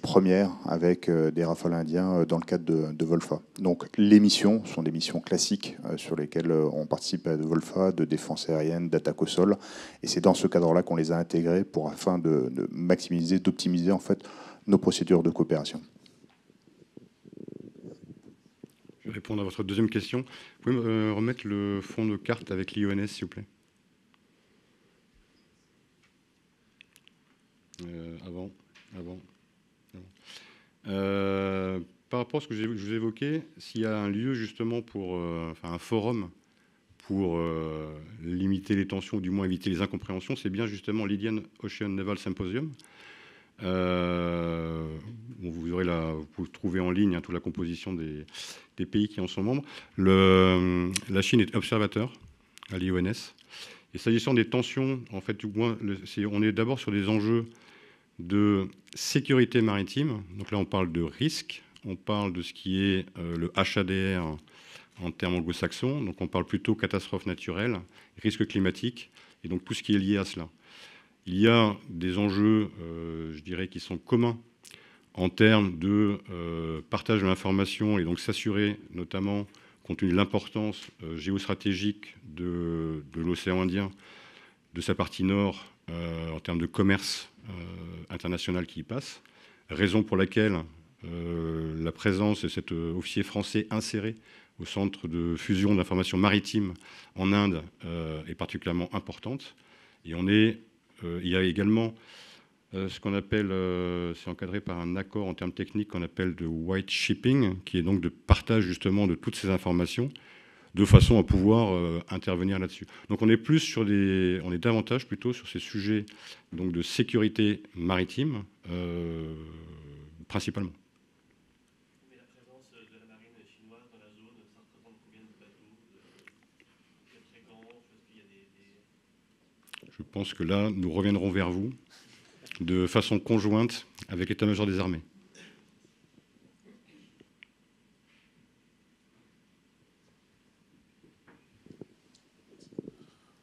première avec des Rafales indiens dans le cadre de Volfa. Donc les missions sont des missions classiques sur lesquelles on participe à de Volfa, de défense aérienne, d'attaque au sol. Et c'est dans ce cadre-là qu'on les a intégrés afin de maximiser, d'optimiser en fait nos procédures de coopération. Je vais répondre à votre deuxième question. Vous pouvez me remettre le fond de carte avec l'IONS, s'il vous plaît? Avant. Par rapport à ce que je vous évoquais, s'il y a un lieu justement pour, un forum pour limiter les tensions, ou du moins éviter les incompréhensions, c'est bien justement l'Indian Ocean Naval Symposium. Vous pouvez trouver en ligne toute la composition des pays qui en sont membres. La Chine est observateur à l'IONS. Et s'agissant des tensions, en fait, du moins, on est d'abord sur des enjeux de sécurité maritime. Donc là, on parle de risque, on parle de ce qui est le HADR en termes anglo-saxons. Donc on parle plutôt catastrophe naturelle, risque climatique, et donc tout ce qui est lié à cela. Il y a des enjeux, je dirais, qui sont communs en termes de partage de l'information et donc s'assurer, notamment compte tenu de l'importance géostratégique de l'océan Indien, de sa partie nord, en termes de commerce international qui y passe. Raison pour laquelle la présence de cet officier français inséré au centre de fusion d'informations maritimes en Inde est particulièrement importante. Et il y a également ce qu'on appelle, c'est encadré par un accord en termes techniques qu'on appelle de white shipping, qui est donc de partage justement de toutes ces informations, de façon à pouvoir intervenir là-dessus. Donc on est davantage plutôt sur ces sujets donc de sécurité maritime, principalement. Mais la présence de la marine chinoise dans la zone, ça représente combien de bateaux, de quelle fréquence? Est-ce qu'il y a des... Je pense que là, nous reviendrons vers vous de façon conjointe avec l'état-major des armées.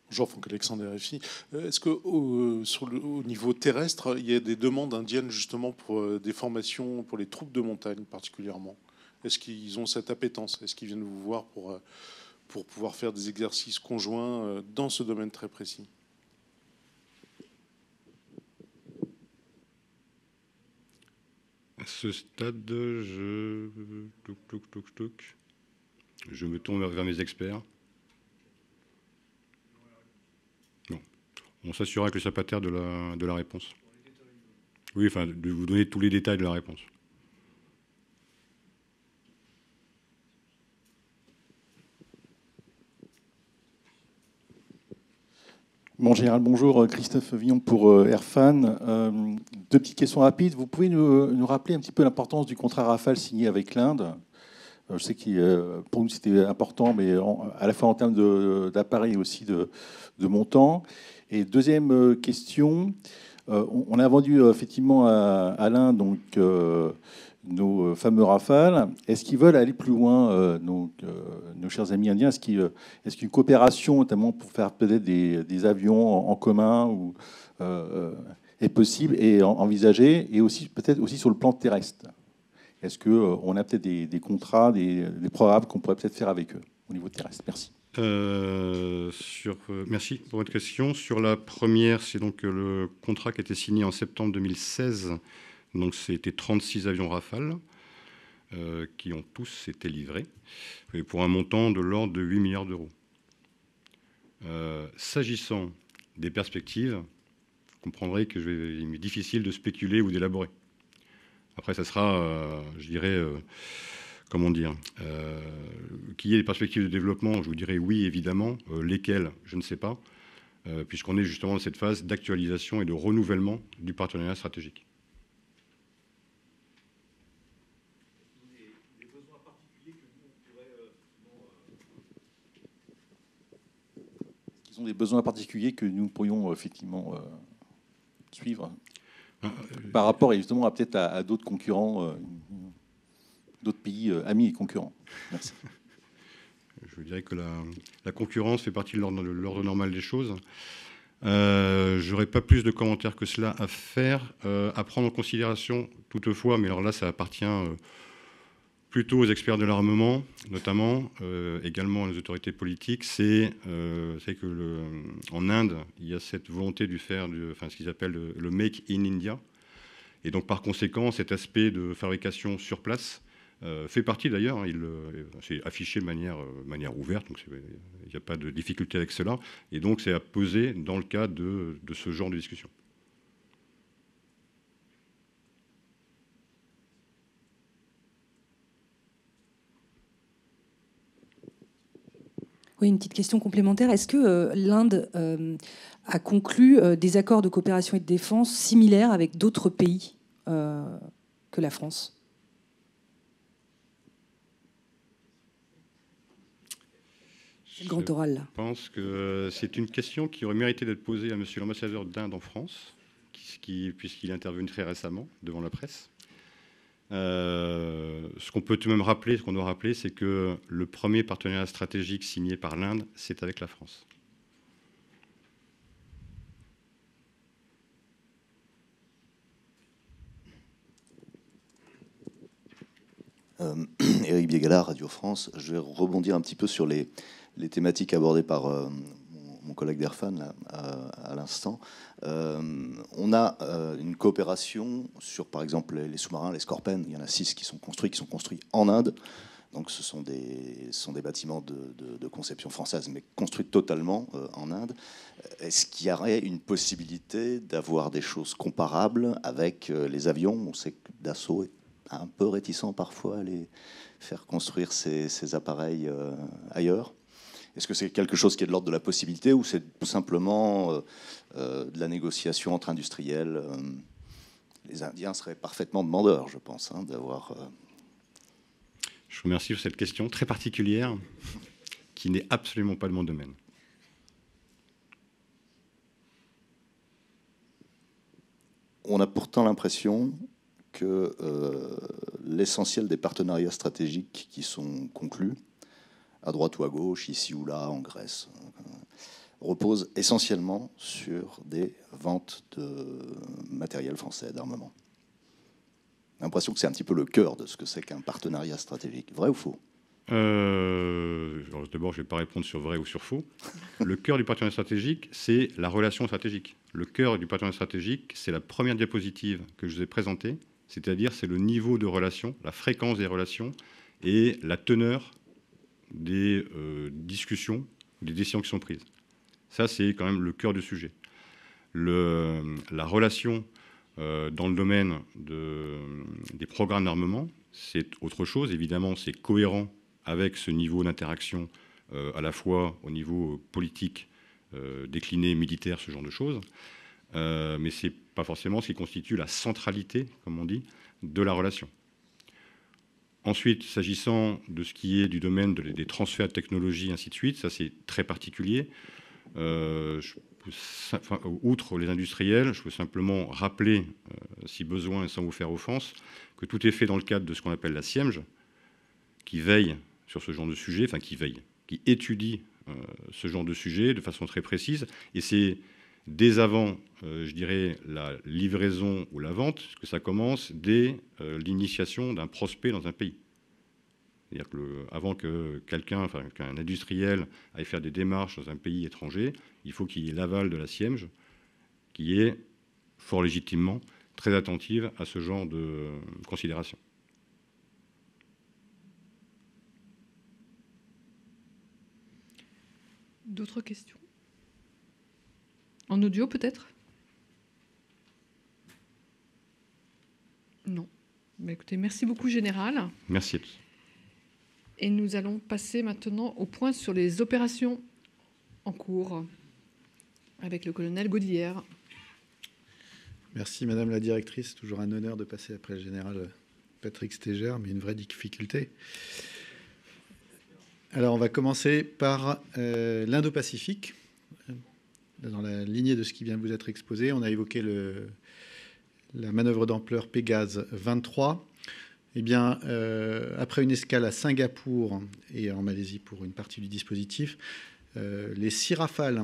Bonjour, Franck-Alexandre RFI. Est-ce qu'au niveau terrestre, il y a des demandes indiennes justement pour des formations pour les troupes de montagne particulièrement? Est-ce qu'ils ont cette appétence? Est-ce qu'ils viennent vous voir pour pouvoir faire des exercices conjoints dans ce domaine très précis? À ce stade, je me tourne vers mes experts. Non. On s'assurera avec le sapataire de la réponse. Oui, enfin, de vous donner tous les détails de la réponse. Bon, général, bonjour. Christophe Villon pour Airfan. Deux petites questions rapides. Vous pouvez nous rappeler un petit peu l'importance du contrat Rafale signé avec l'Inde? Je sais que pour nous, c'était important, mais à la fois en termes d'appareils et aussi de montant. Et deuxième question, on a vendu effectivement à l'Inde donc, nos fameux Rafales. Est-ce qu'ils veulent aller plus loin, nos chers amis indiens? Est-ce qu'une coopération, notamment pour faire peut-être des avions en commun est possible et envisagée, et aussi peut-être aussi sur le plan terrestre? Est-ce qu'on a peut-être des contrats, des programmes qu'on pourrait peut-être faire avec eux au niveau terrestre? Merci. Merci pour votre question. Sur la première, c'est donc le contrat qui a été signé en septembre 2016. Donc c'était 36 avions Rafale qui ont tous été livrés et pour un montant de l'ordre de 8 milliards d'euros. S'agissant des perspectives, vous comprendrez qu'il est difficile de spéculer ou d'élaborer. Après, ça sera, je dirais, comment dire, qu'il y ait des perspectives de développement, je vous dirais oui, évidemment. Lesquelles, je ne sais pas, puisqu'on est justement dans cette phase d'actualisation et de renouvellement du partenariat stratégique. Ils ont des besoins particuliers que nous pourrions effectivement suivre par rapport justement à peut-être à d'autres concurrents, d'autres pays amis et concurrents. Merci. Je dirais que la concurrence fait partie de l'ordre normal des choses. Je n'aurais pas plus de commentaires que cela à faire, à prendre en considération toutefois, mais alors là ça appartient plutôt aux experts de l'armement, notamment, également aux autorités politiques, c'est qu'en Inde, il y a cette volonté de faire ce qu'ils appellent le Make in India. Et donc, par conséquent, cet aspect de fabrication sur place fait partie d'ailleurs, hein, c'est affiché de manière ouverte, donc il n'y a pas de difficulté avec cela. Et donc, c'est à peser dans le cadre de ce genre de discussion. Oui, une petite question complémentaire. Est-ce que l'Inde a conclu des accords de coopération et de défense similaires avec d'autres pays que la France? Le grand oral, là. Je pense que c'est une question qui aurait mérité d'être posée à monsieur l'ambassadeur d'Inde en France, puisqu'il est intervenu très récemment devant la presse. ce qu'on peut tout de même rappeler, ce qu'on doit rappeler, c'est que le premier partenariat stratégique signé par l'Inde, c'est avec la France. Éric Biégala, Radio France. Je vais rebondir un petit peu sur les thématiques abordées par mon collègue d'Erfan là, à l'instant. On a une coopération sur, par exemple, les sous-marins, les Scorpènes. Il y en a 6 qui sont construits en Inde. Donc ce sont des bâtiments de conception française, mais construits totalement en Inde. Est-ce qu'il y aurait une possibilité d'avoir des choses comparables avec les avions? On sait que Dassault est un peu réticent parfois à les faire construire ces appareils ailleurs. Est-ce que c'est quelque chose qui est de l'ordre de la possibilité ou c'est tout simplement de la négociation entre industriels? Les Indiens seraient parfaitement demandeurs, je pense, d'avoir... Je vous remercie pour cette question très particulière qui n'est absolument pas de mon domaine. On a pourtant l'impression que l'essentiel des partenariats stratégiques qui sont conclus, à droite ou à gauche, ici ou là, en Grèce, repose essentiellement sur des ventes de matériel français, d'armement. J'ai l'impression que c'est un petit peu le cœur de ce que c'est qu'un partenariat stratégique. Vrai ou faux? D'abord, je ne vais pas répondre sur vrai ou sur faux. Le cœur du partenariat stratégique, c'est la relation stratégique. Le cœur du partenariat stratégique, c'est la première diapositive que je vous ai présentée, c'est-à-dire c'est le niveau de relation, la fréquence des relations et la teneur des discussions, des décisions qui sont prises. Ça, c'est quand même le cœur du sujet. La relation dans le domaine des programmes d'armement, c'est autre chose. Évidemment, c'est cohérent avec ce niveau d'interaction à la fois au niveau politique, décliné, militaire, ce genre de choses. Mais ce n'est pas forcément ce qui constitue la centralité, comme on dit, de la relation. Ensuite, s'agissant de ce qui est du domaine des transferts de technologie, ainsi de suite, ça c'est très particulier. Outre les industriels, je peux simplement rappeler, si besoin et sans vous faire offense, que tout est fait dans le cadre de ce qu'on appelle la SIEMG, qui veille sur ce genre de sujet, enfin qui étudie ce genre de sujet de façon très précise. Et c'est dès avant, je dirais, la livraison ou la vente, que ça commence dès l'initiation d'un prospect dans un pays. C'est-à-dire qu'avant que qu'un industriel aille faire des démarches dans un pays étranger, il faut qu'il y ait l'aval de la SIEMG, qui est fort légitimement très attentive à ce genre de considération. D'autres questions? En audio, peut-être? Non. Mais écoutez, merci beaucoup, Général. Merci à tous. Et nous allons passer maintenant au point sur les opérations en cours avec le colonel Godillère. Merci, Madame la Directrice. Toujours un honneur de passer après le général Patrick Stégère, mais une vraie difficulté. Alors, on va commencer par l'Indo-Pacifique. Dans la lignée de ce qui vient de vous être exposé, on a évoqué la manœuvre d'ampleur Pégase 23. Eh bien, après une escale à Singapour et en Malaisie pour une partie du dispositif, les 6 Rafales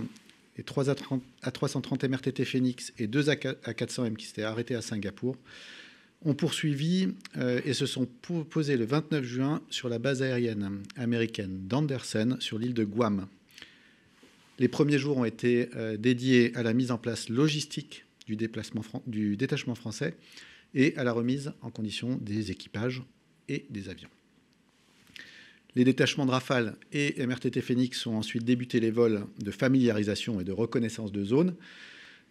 et 3 A330 MRTT Phoenix et 2 A400M qui s'étaient arrêtés à Singapour ont poursuivi et se sont posés le 29 juin sur la base aérienne américaine d'Andersen sur l'île de Guam. Les premiers jours ont été dédiés à la mise en place logistique du détachement français et à la remise en condition des équipages et des avions. Les détachements de Rafale et MRTT Phoenix ont ensuite débuté les vols de familiarisation et de reconnaissance de zone,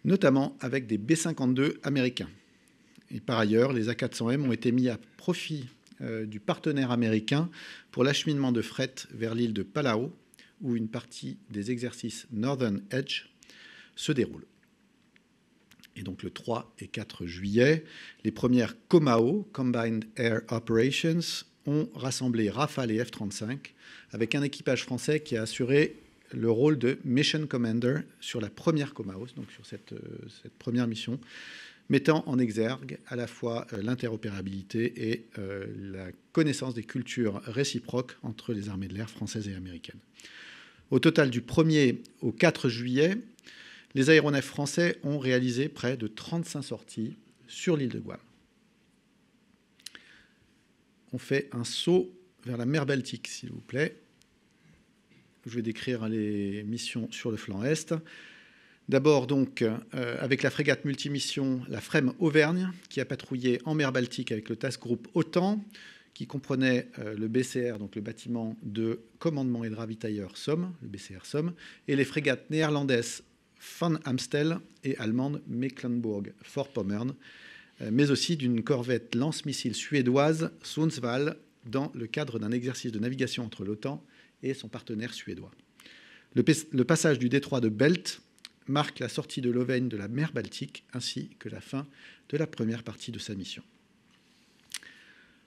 notamment avec des B-52 américains. Et par ailleurs, les A400M ont été mis à profit du partenaire américain pour l'acheminement de fret vers l'île de Palau, où une partie des exercices Northern Edge se déroule. Et donc le 3 et 4 juillet, les premières COMAO, Combined Air Operations, ont rassemblé Rafale et F-35 avec un équipage français qui a assuré le rôle de Mission Commander sur la première COMAO, donc sur cette première mission mettant en exergue à la fois l'interopérabilité et la connaissance des cultures réciproques entre les armées de l'air françaises et américaines. Au total, du 1er au 4 juillet, les aéronefs français ont réalisé près de 35 sorties sur l'île de Guam. On fait un saut vers la mer Baltique, s'il vous plaît. Je vais décrire les missions sur le flanc Est. D'abord, donc, avec la frégate multimission, la FREM Auvergne, qui a patrouillé en mer Baltique avec le task group OTAN, qui comprenait le BCR, donc le bâtiment de commandement et de ravitailleur Somme, le BCR Somme, et les frégates néerlandaises Van Amstel et allemande Mecklenburg-Vorpommern, mais aussi d'une corvette lance-missile suédoise Sundsvall, dans le cadre d'un exercice de navigation entre l'OTAN et son partenaire suédois. Le passage du détroit de Belt marque la sortie de l'Auvergne de la mer Baltique, ainsi que la fin de la première partie de sa mission.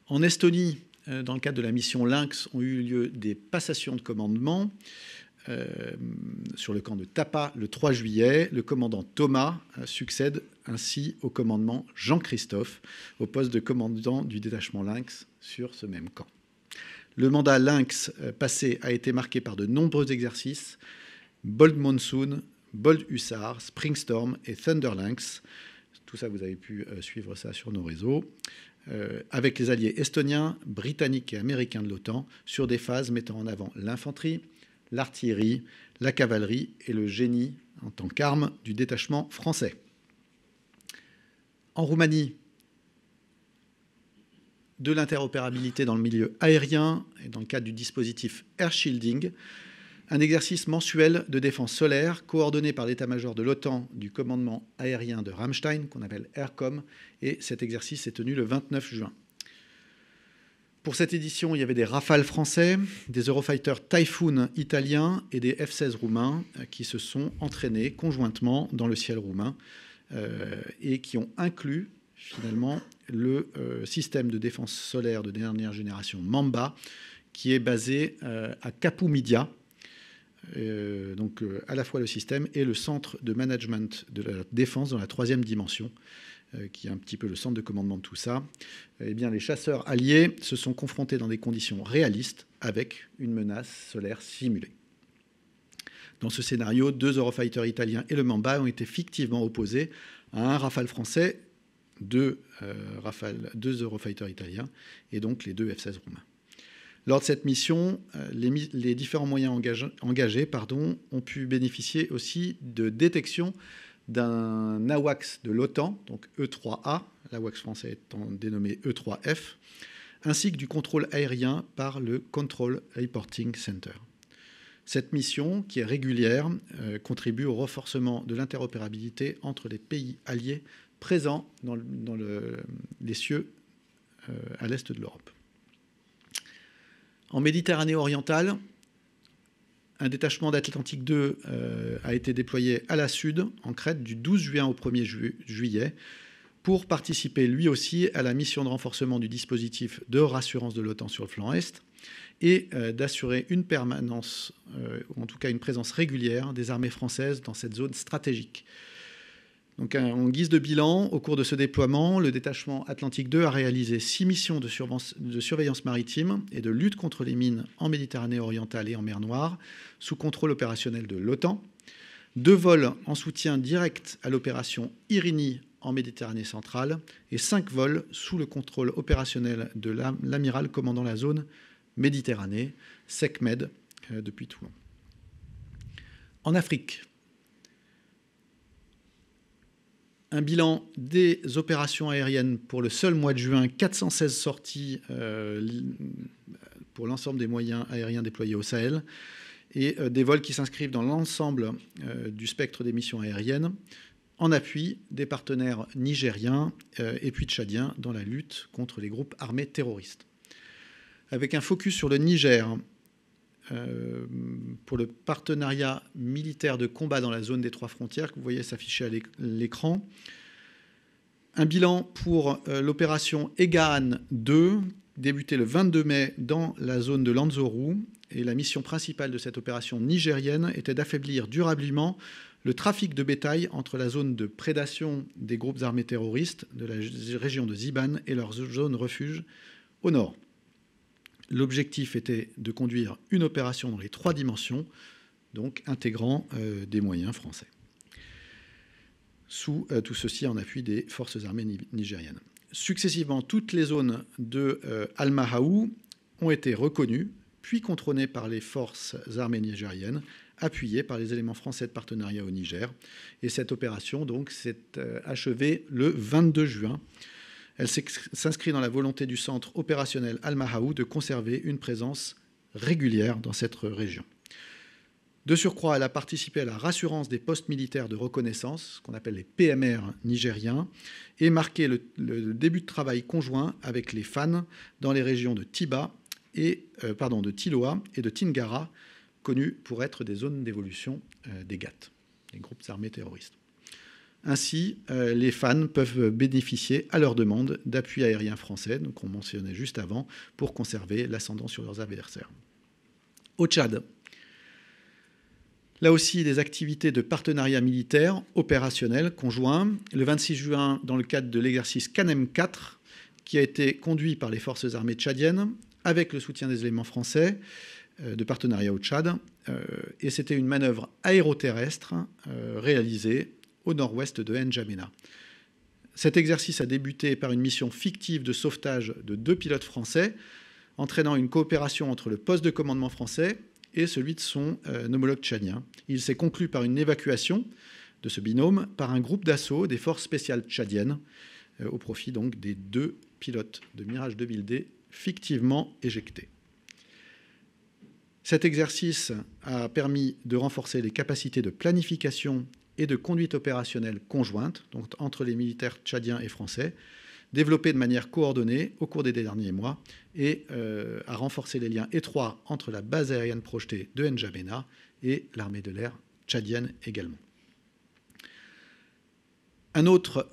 En Estonie, dans le cadre de la mission Lynx, ont eu lieu des passations de commandement sur le camp de Tapa le 3 juillet. Le commandant Thomas succède ainsi au commandement Jean-Christophe, au poste de commandant du détachement Lynx sur ce même camp. Le mandat Lynx passé a été marqué par de nombreux exercices, Bold Monsoon, Bold Hussar, Springstorm et Thunder Lynx. Tout ça, vous avez pu suivre ça sur nos réseaux. Avec les alliés estoniens, britanniques et américains de l'OTAN, sur des phases mettant en avant l'infanterie, l'artillerie, la cavalerie et le génie en tant qu'arme du détachement français. En Roumanie, de l'interopérabilité dans le milieu aérien et dans le cadre du dispositif Air Shielding, un exercice mensuel de défense solaire coordonné par l'état-major de l'OTAN du commandement aérien de Ramstein, qu'on appelle AIRCOM, et cet exercice s'est tenu le 29 juin. Pour cette édition, il y avait des Rafales français, des Eurofighter Typhoon italiens et des F-16 roumains qui se sont entraînés conjointement dans le ciel roumain et qui ont inclus finalement le système de défense solaire de dernière génération Mamba, qui est basé à Kapoumidia, donc à la fois le système et le centre de management de la défense dans la 3e dimension, qui est un petit peu le centre de commandement de tout ça. Eh bien, les chasseurs alliés se sont confrontés dans des conditions réalistes avec une menace solaire simulée. Dans ce scénario, 2 Eurofighters italiens et le Mamba ont été fictivement opposés à un Rafale français, 2 Eurofighters italiens et donc les 2 F-16 roumains. Lors de cette mission, les différents moyens engagés ont pu bénéficier aussi de détection d'un AWACS de l'OTAN, donc E3A, l'AWACS français étant dénommé E3F, ainsi que du contrôle aérien par le Control Reporting Center. Cette mission, qui est régulière, contribue au renforcement de l'interopérabilité entre les pays alliés présents dans les cieux à l'est de l'Europe. En Méditerranée orientale, un détachement d'Atlantique 2 a été déployé à la Sud, en Crète, du 12 juin au 1er juillet, pour participer lui aussi à la mission de renforcement du dispositif de rassurance de l'OTAN sur le flanc Est et d'assurer une permanence, ou en tout cas une présence régulière des armées françaises dans cette zone stratégique. Donc, en guise de bilan, au cours de ce déploiement, le détachement Atlantique 2 a réalisé 6 missions de surveillance maritime et de lutte contre les mines en Méditerranée orientale et en mer Noire, sous contrôle opérationnel de l'OTAN, 2 vols en soutien direct à l'opération Irini en Méditerranée centrale et 5 vols sous le contrôle opérationnel de l'amiral commandant la zone Méditerranée, SECMED, depuis Toulon. En Afrique, un bilan des opérations aériennes pour le seul mois de juin, 416 sorties pour l'ensemble des moyens aériens déployés au Sahel et des vols qui s'inscrivent dans l'ensemble du spectre des missions aériennes en appui des partenaires nigériens et puis tchadiens dans la lutte contre les groupes armés terroristes. Avec un focus sur le Niger, pour le partenariat militaire de combat dans la zone des 3 frontières, que vous voyez s'afficher à l'écran. Un bilan pour l'opération Egaan 2, débutée le 22 mai dans la zone de Lanzorou. Et la mission principale de cette opération nigérienne était d'affaiblir durablement le trafic de bétail entre la zone de prédation des groupes armés terroristes de la région de Ziban et leur zone refuge au nord. L'objectif était de conduire une opération dans les 3 dimensions, donc intégrant des moyens français. Tout ceci en appui des forces armées nigériennes. Successivement, toutes les zones de Al-Mahaou ont été reconnues, puis contrôlées par les forces armées nigériennes, appuyées par les éléments français de partenariat au Niger. Et cette opération donc s'est achevée le 22 juin. Elle s'inscrit dans la volonté du centre opérationnel Al-Mahaou de conserver une présence régulière dans cette région. De surcroît, elle a participé à la rassurance des postes militaires de reconnaissance, qu'on appelle les PMR nigériens, et marqué le début de travail conjoint avec les FAN dans les régions de Tiloa et de Tingara, connues pour être des zones d'évolution des GAT, les groupes armés terroristes. Ainsi, les FAN peuvent bénéficier à leur demande d'appuis aériens français, donc on mentionnait juste avant, pour conserver l'ascendant sur leurs adversaires. Au Tchad, là aussi, des activités de partenariat militaire opérationnel conjoint. Le 26 juin, dans le cadre de l'exercice Canem 4, qui a été conduit par les forces armées tchadiennes, avec le soutien des éléments français de partenariat au Tchad. Et c'était une manœuvre aéroterrestre réalisée au nord-ouest de N'Djamena. Cet exercice a débuté par une mission fictive de sauvetage de 2 pilotes français, entraînant une coopération entre le poste de commandement français et celui de son homologue tchadien. Il s'est conclu par une évacuation de ce binôme par un groupe d'assaut des forces spéciales tchadiennes, au profit donc des 2 pilotes de Mirage 2000D fictivement éjectés. Cet exercice a permis de renforcer les capacités de planification et de conduite opérationnelle conjointe, donc entre les militaires tchadiens et français, développée de manière coordonnée au cours des derniers mois et a renforcé les liens étroits entre la base aérienne projetée de N'Djamena et l'armée de l'air tchadienne également. Un autre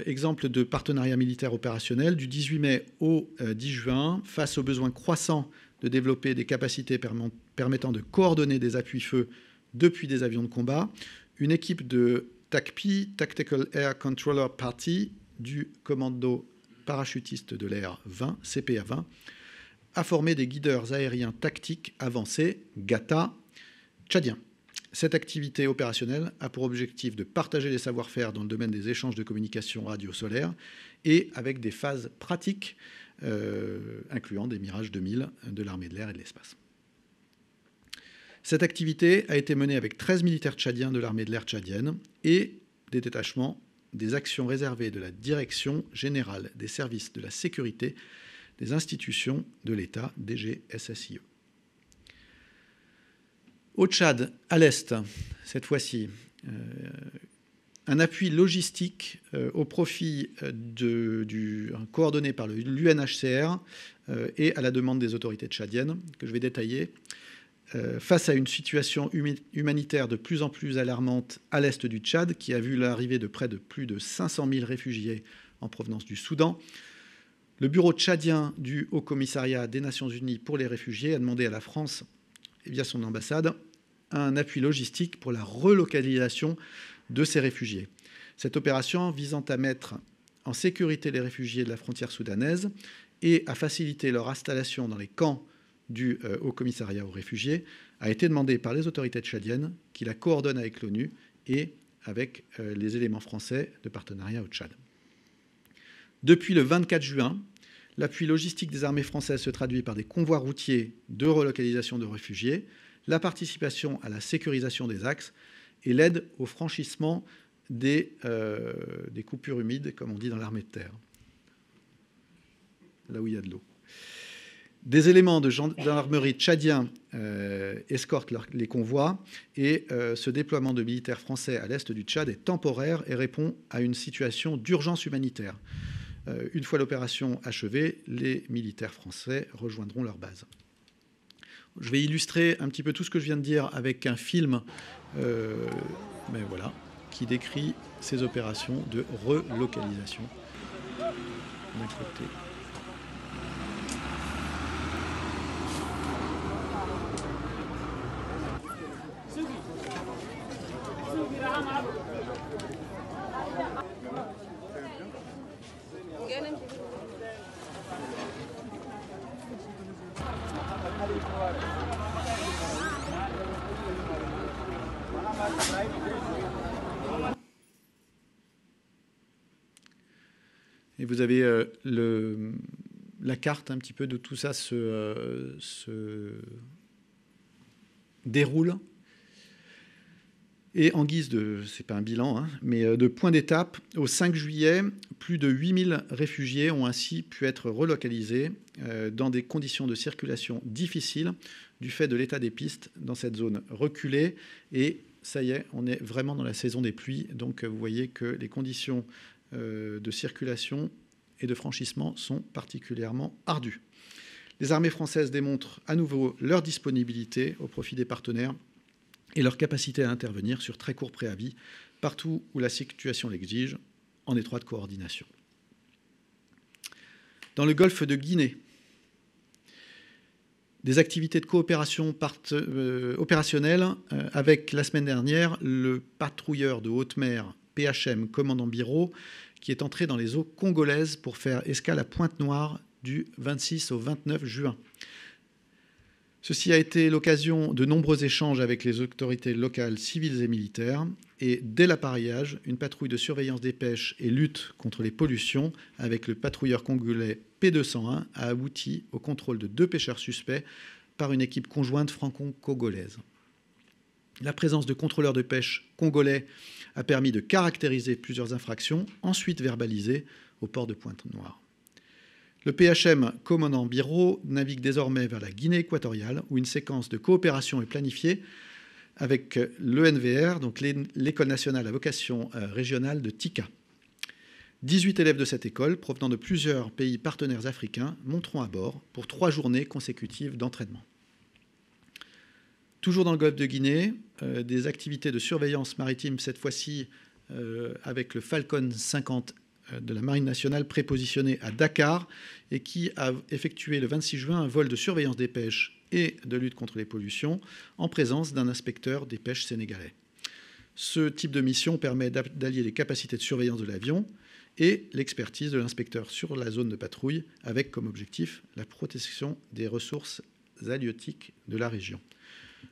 exemple de partenariat militaire opérationnel, du 18 mai au 10 juin, face aux besoins croissants de développer des capacités permettant de coordonner des appuis-feu depuis des avions de combat, une équipe de TACP, Tactical Air Controller Party, du commando parachutiste de l'air 20, CPA 20, a formé des guideurs aériens tactiques avancés, GATA, tchadiens. Cette activité opérationnelle a pour objectif de partager les savoir-faire dans le domaine des échanges de communication radio-solaire et avec des phases pratiques incluant des Mirage 2000 de l'armée de l'air et de l'espace. Cette activité a été menée avec 13 militaires tchadiens de l'armée de l'air tchadienne et des détachements des actions réservées de la Direction générale des services de la sécurité des institutions de l'État, DGSSIE. Au Tchad, à l'Est, cette fois-ci, un appui logistique au profit coordonné par l'UNHCR et à la demande des autorités tchadiennes, que je vais détailler. Face à une situation humanitaire de plus en plus alarmante à l'est du Tchad, qui a vu l'arrivée de près de plus de 500 000 réfugiés en provenance du Soudan, le bureau tchadien du Haut-Commissariat des Nations Unies pour les réfugiés a demandé à la France, via son ambassade, un appui logistique pour la relocalisation de ces réfugiés. Cette opération visant à mettre en sécurité les réfugiés de la frontière soudanaise et à faciliter leur installation dans les camps du Haut-Commissariat aux réfugiés a été demandée par les autorités tchadiennes qui la coordonnent avec l'ONU et avec les éléments français de partenariat au Tchad. Depuis le 24 juin, l'appui logistique des armées françaises se traduit par des convois routiers de relocalisation de réfugiés, la participation à la sécurisation des axes et l'aide au franchissement des coupures humides, comme on dit dans l'armée de terre, là où il y a de l'eau. Des éléments de gendarmerie tchadiens escortent les convois et ce déploiement de militaires français à l'est du Tchad est temporaire et répond à une situation d'urgence humanitaire. Une fois l'opération achevée, les militaires français rejoindront leur base. Je vais illustrer un petit peu tout ce que je viens de dire avec un film qui décrit ces opérations de relocalisation d'un côté. Et vous avez la carte un petit peu de tout ça se déroule. Et en guise de, c'est pas un bilan, hein, mais de point d'étape, au 5 juillet, plus de 8000 réfugiés ont ainsi pu être relocalisés dans des conditions de circulation difficiles du fait de l'état des pistes dans cette zone reculée. Et ça y est, on est vraiment dans la saison des pluies. Donc vous voyez que les conditions de circulation et de franchissement sont particulièrement ardues. Les armées françaises démontrent à nouveau leur disponibilité au profit des partenaires et leur capacité à intervenir sur très court préavis, partout où la situation l'exige, en étroite coordination. Dans le golfe de Guinée, des activités de coopération opérationnelles avec, la semaine dernière, le patrouilleur de haute mer PHM Commandant Biro, qui est entré dans les eaux congolaises pour faire escale à Pointe-Noire du 26 au 29 juin. Ceci a été l'occasion de nombreux échanges avec les autorités locales, civiles et militaires. Et dès l'appareillage, une patrouille de surveillance des pêches et lutte contre les pollutions avec le patrouilleur congolais P201 a abouti au contrôle de 2 pêcheurs suspects par une équipe conjointe franco-congolaise. La présence de contrôleurs de pêche congolais a permis de caractériser plusieurs infractions, ensuite verbalisées au port de Pointe-Noire. Le PHM Commandant Biro navigue désormais vers la Guinée équatoriale, où une séquence de coopération est planifiée avec l'ENVR, donc l'École nationale à vocation régionale de Tika. 18 élèves de cette école, provenant de plusieurs pays partenaires africains, monteront à bord pour 3 journées consécutives d'entraînement. Toujours dans le golfe de Guinée, des activités de surveillance maritime, cette fois-ci avec le Falcon 50 de la Marine nationale prépositionné à Dakar et qui a effectué le 26 juin un vol de surveillance des pêches et de lutte contre les pollutions en présence d'un inspecteur des pêches sénégalais. Ce type de mission permet d'allier les capacités de surveillance de l'avion et l'expertise de l'inspecteur sur la zone de patrouille avec comme objectif la protection des ressources halieutiques de la région.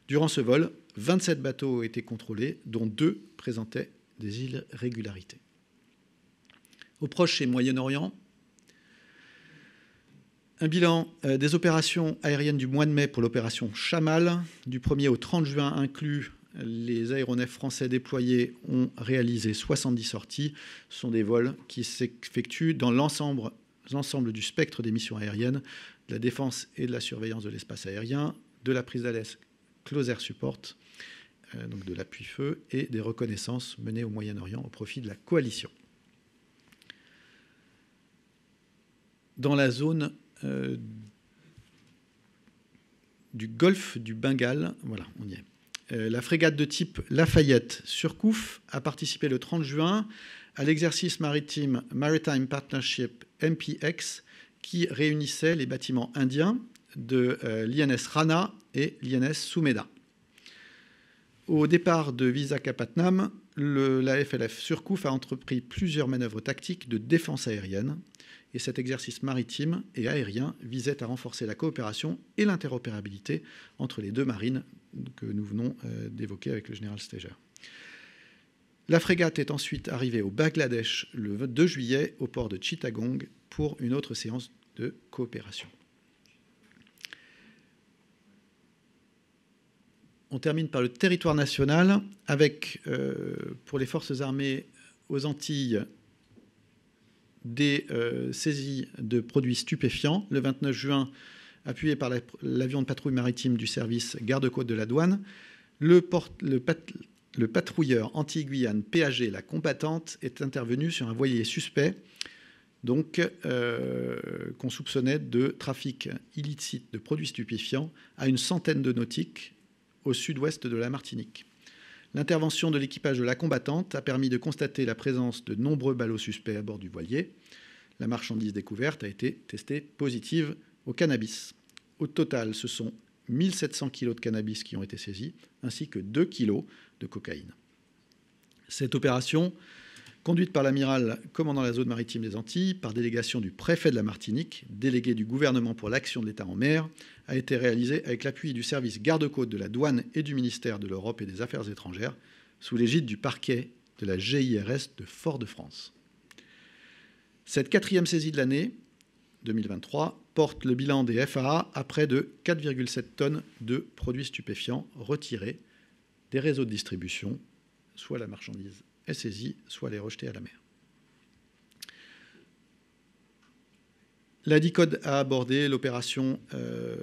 Durant ce vol, 27 bateaux ont été contrôlés, dont 2 présentaient des irrégularités. Au Proche et Moyen-Orient, un bilan des opérations aériennes du mois de mai pour l'opération Chamal. Du 1er au 30 juin inclus, les aéronefs français déployés ont réalisé 70 sorties. Ce sont des vols qui s'effectuent dans l'ensemble du spectre des missions aériennes, de la défense et de la surveillance de l'espace aérien, de la prise d'alerte Close Air Support, donc de l'appui-feu, et des reconnaissances menées au Moyen-Orient au profit de la coalition. Dans la zone du golfe du Bengale, voilà, on y est. La frégate de type Lafayette Surcouf a participé le 30 juin à l'exercice maritime Maritime Partnership MPX qui réunissait les bâtiments indiens de l'INS Rana et l'INS Sumeda. Au départ de Visakhapatnam, la FLF Surcouf a entrepris plusieurs manœuvres tactiques de défense aérienne. Et cet exercice maritime et aérien visait à renforcer la coopération et l'interopérabilité entre les 2 marines que nous venons d'évoquer avec le général Steger. La frégate est ensuite arrivée au Bangladesh le 2 juillet au port de Chittagong pour une autre séance de coopération. On termine par le territoire national avec, pour les forces armées aux Antilles, des saisies de produits stupéfiants. Le 29 juin, appuyé par l'avion de patrouille maritime du service garde-côte de la douane, le patrouilleur anti-Guyane PAG, la combattante, est intervenu sur un voilier suspect, donc qu'on soupçonnait de trafic illicite de produits stupéfiants à une centaine de nautiques au sud-ouest de la Martinique. L'intervention de l'équipage de la combattante a permis de constater la présence de nombreux ballots suspects à bord du voilier. La marchandise découverte a été testée positive au cannabis. Au total, ce sont 1700 kg de cannabis qui ont été saisis, ainsi que 2 kg de cocaïne. Cette opération, conduite par l'amiral commandant la zone maritime des Antilles, par délégation du préfet de la Martinique, délégué du gouvernement pour l'action de l'État en mer, a été réalisée avec l'appui du service garde-côte de la douane et du ministère de l'Europe et des Affaires étrangères, sous l'égide du parquet de la GIRS de Fort-de-France. Cette 4e saisie de l'année 2023 porte le bilan des FAA à près de 4,7 tonnes de produits stupéfiants retirés des réseaux de distribution, soit la marchandise est saisie, soit elle est rejetée à la mer. La DICODE a abordé l'opération, le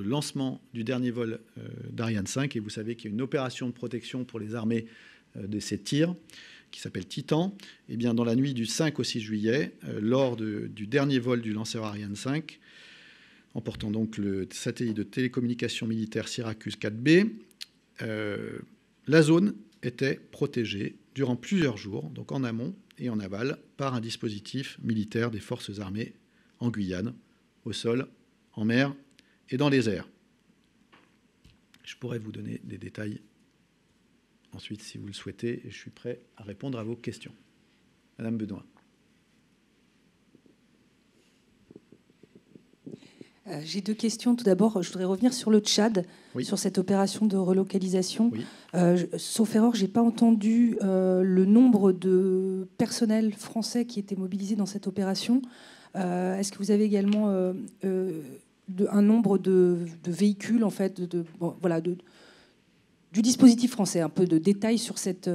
lancement du dernier vol d'Ariane 5, et vous savez qu'il y a une opération de protection pour les armées de ces tirs, qui s'appelle Titan. Et bien, dans la nuit du 5 au 6 juillet, lors du dernier vol du lanceur Ariane 5, emportant donc le satellite de télécommunication militaire Syracuse 4B, la zone était protégée durant plusieurs jours, donc en amont et en aval, par un dispositif militaire des forces armées en Guyane, au sol, en mer et dans les airs. Je pourrais vous donner des détails ensuite, si vous le souhaitez, et je suis prêt à répondre à vos questions. Madame Benoît. J'ai 2 questions. Tout d'abord, je voudrais revenir sur le Tchad, oui, sur cette opération de relocalisation. Oui. Sauf erreur, je n'ai pas entendu le nombre de personnels français qui étaient mobilisés dans cette opération. Est-ce que vous avez également un nombre de véhicules, en fait, du dispositif français, un peu de détails sur cette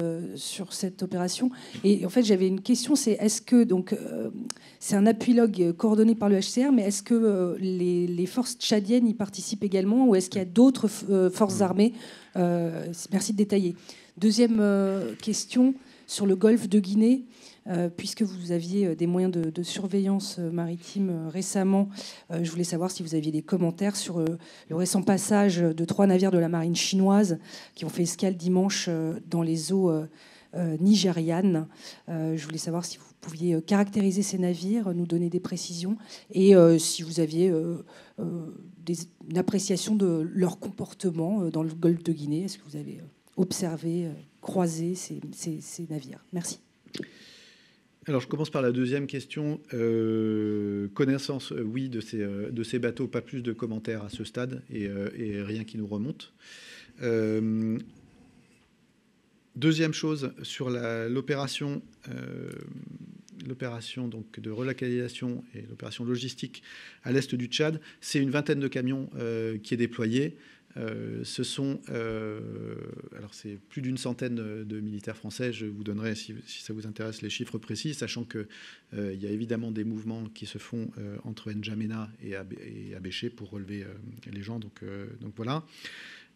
opération. Et en fait, j'avais une question, c'est est-ce que, donc, c'est un appuilogue coordonné par le HCR, mais est-ce que les forces tchadiennes y participent également, ou est-ce qu'il y a d'autres forces armées? Merci de détailler. Deuxième question, sur le golfe de Guinée, puisque vous aviez des moyens de surveillance maritime récemment, je voulais savoir si vous aviez des commentaires sur le récent passage de 3 navires de la marine chinoise qui ont fait escale dimanche dans les eaux nigérianes. Je voulais savoir si vous pouviez caractériser ces navires, nous donner des précisions, et si vous aviez une appréciation de leur comportement dans le golfe de Guinée. Est-ce que vous avez observé, croisé ces navires? Merci. Alors, je commence par la deuxième question. Connaissance, oui, de ces bateaux, pas plus de commentaires à ce stade, et rien qui nous remonte. Deuxième chose, sur l'opération donc de relocalisation et l'opération logistique à l'est du Tchad, c'est une vingtaine de camions qui est déployée. Ce sont, alors c'est plus d'une centaine de militaires français. Je vous donnerai, si ça vous intéresse, les chiffres précis, sachant qu'il y a évidemment des mouvements qui se font entre N'Djamena et Abéché pour relever les gens. Donc voilà.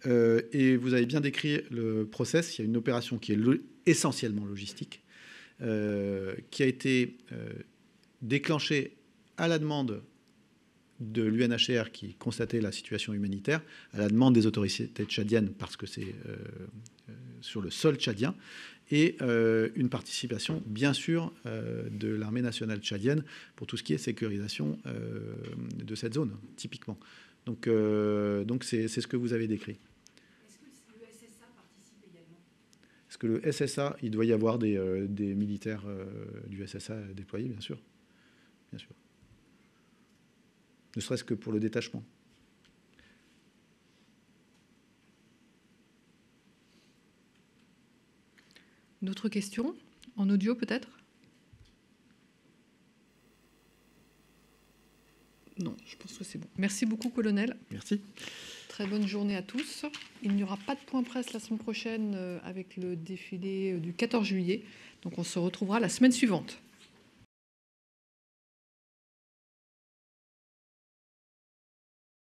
Et vous avez bien décrit le process. Il y a une opération qui est essentiellement logistique, qui a été déclenchée à la demande de l'UNHCR qui constatait la situation humanitaire, à la demande des autorités tchadiennes, parce que c'est sur le sol tchadien, et une participation, bien sûr, de l'armée nationale tchadienne pour tout ce qui est sécurisation de cette zone, typiquement. Donc c'est ce que vous avez décrit. Est-ce que le SSA participe également? Est-ce que le SSA, il doit y avoir des militaires du SSA déployés, bien sûr. Bien sûr. Ne serait-ce que pour le détachement. D'autres questions? En audio, peut-être? Non, je pense que c'est bon. Merci beaucoup, colonel. Merci. Très bonne journée à tous. Il n'y aura pas de point presse la semaine prochaine avec le défilé du 14 juillet. Donc on se retrouvera la semaine suivante.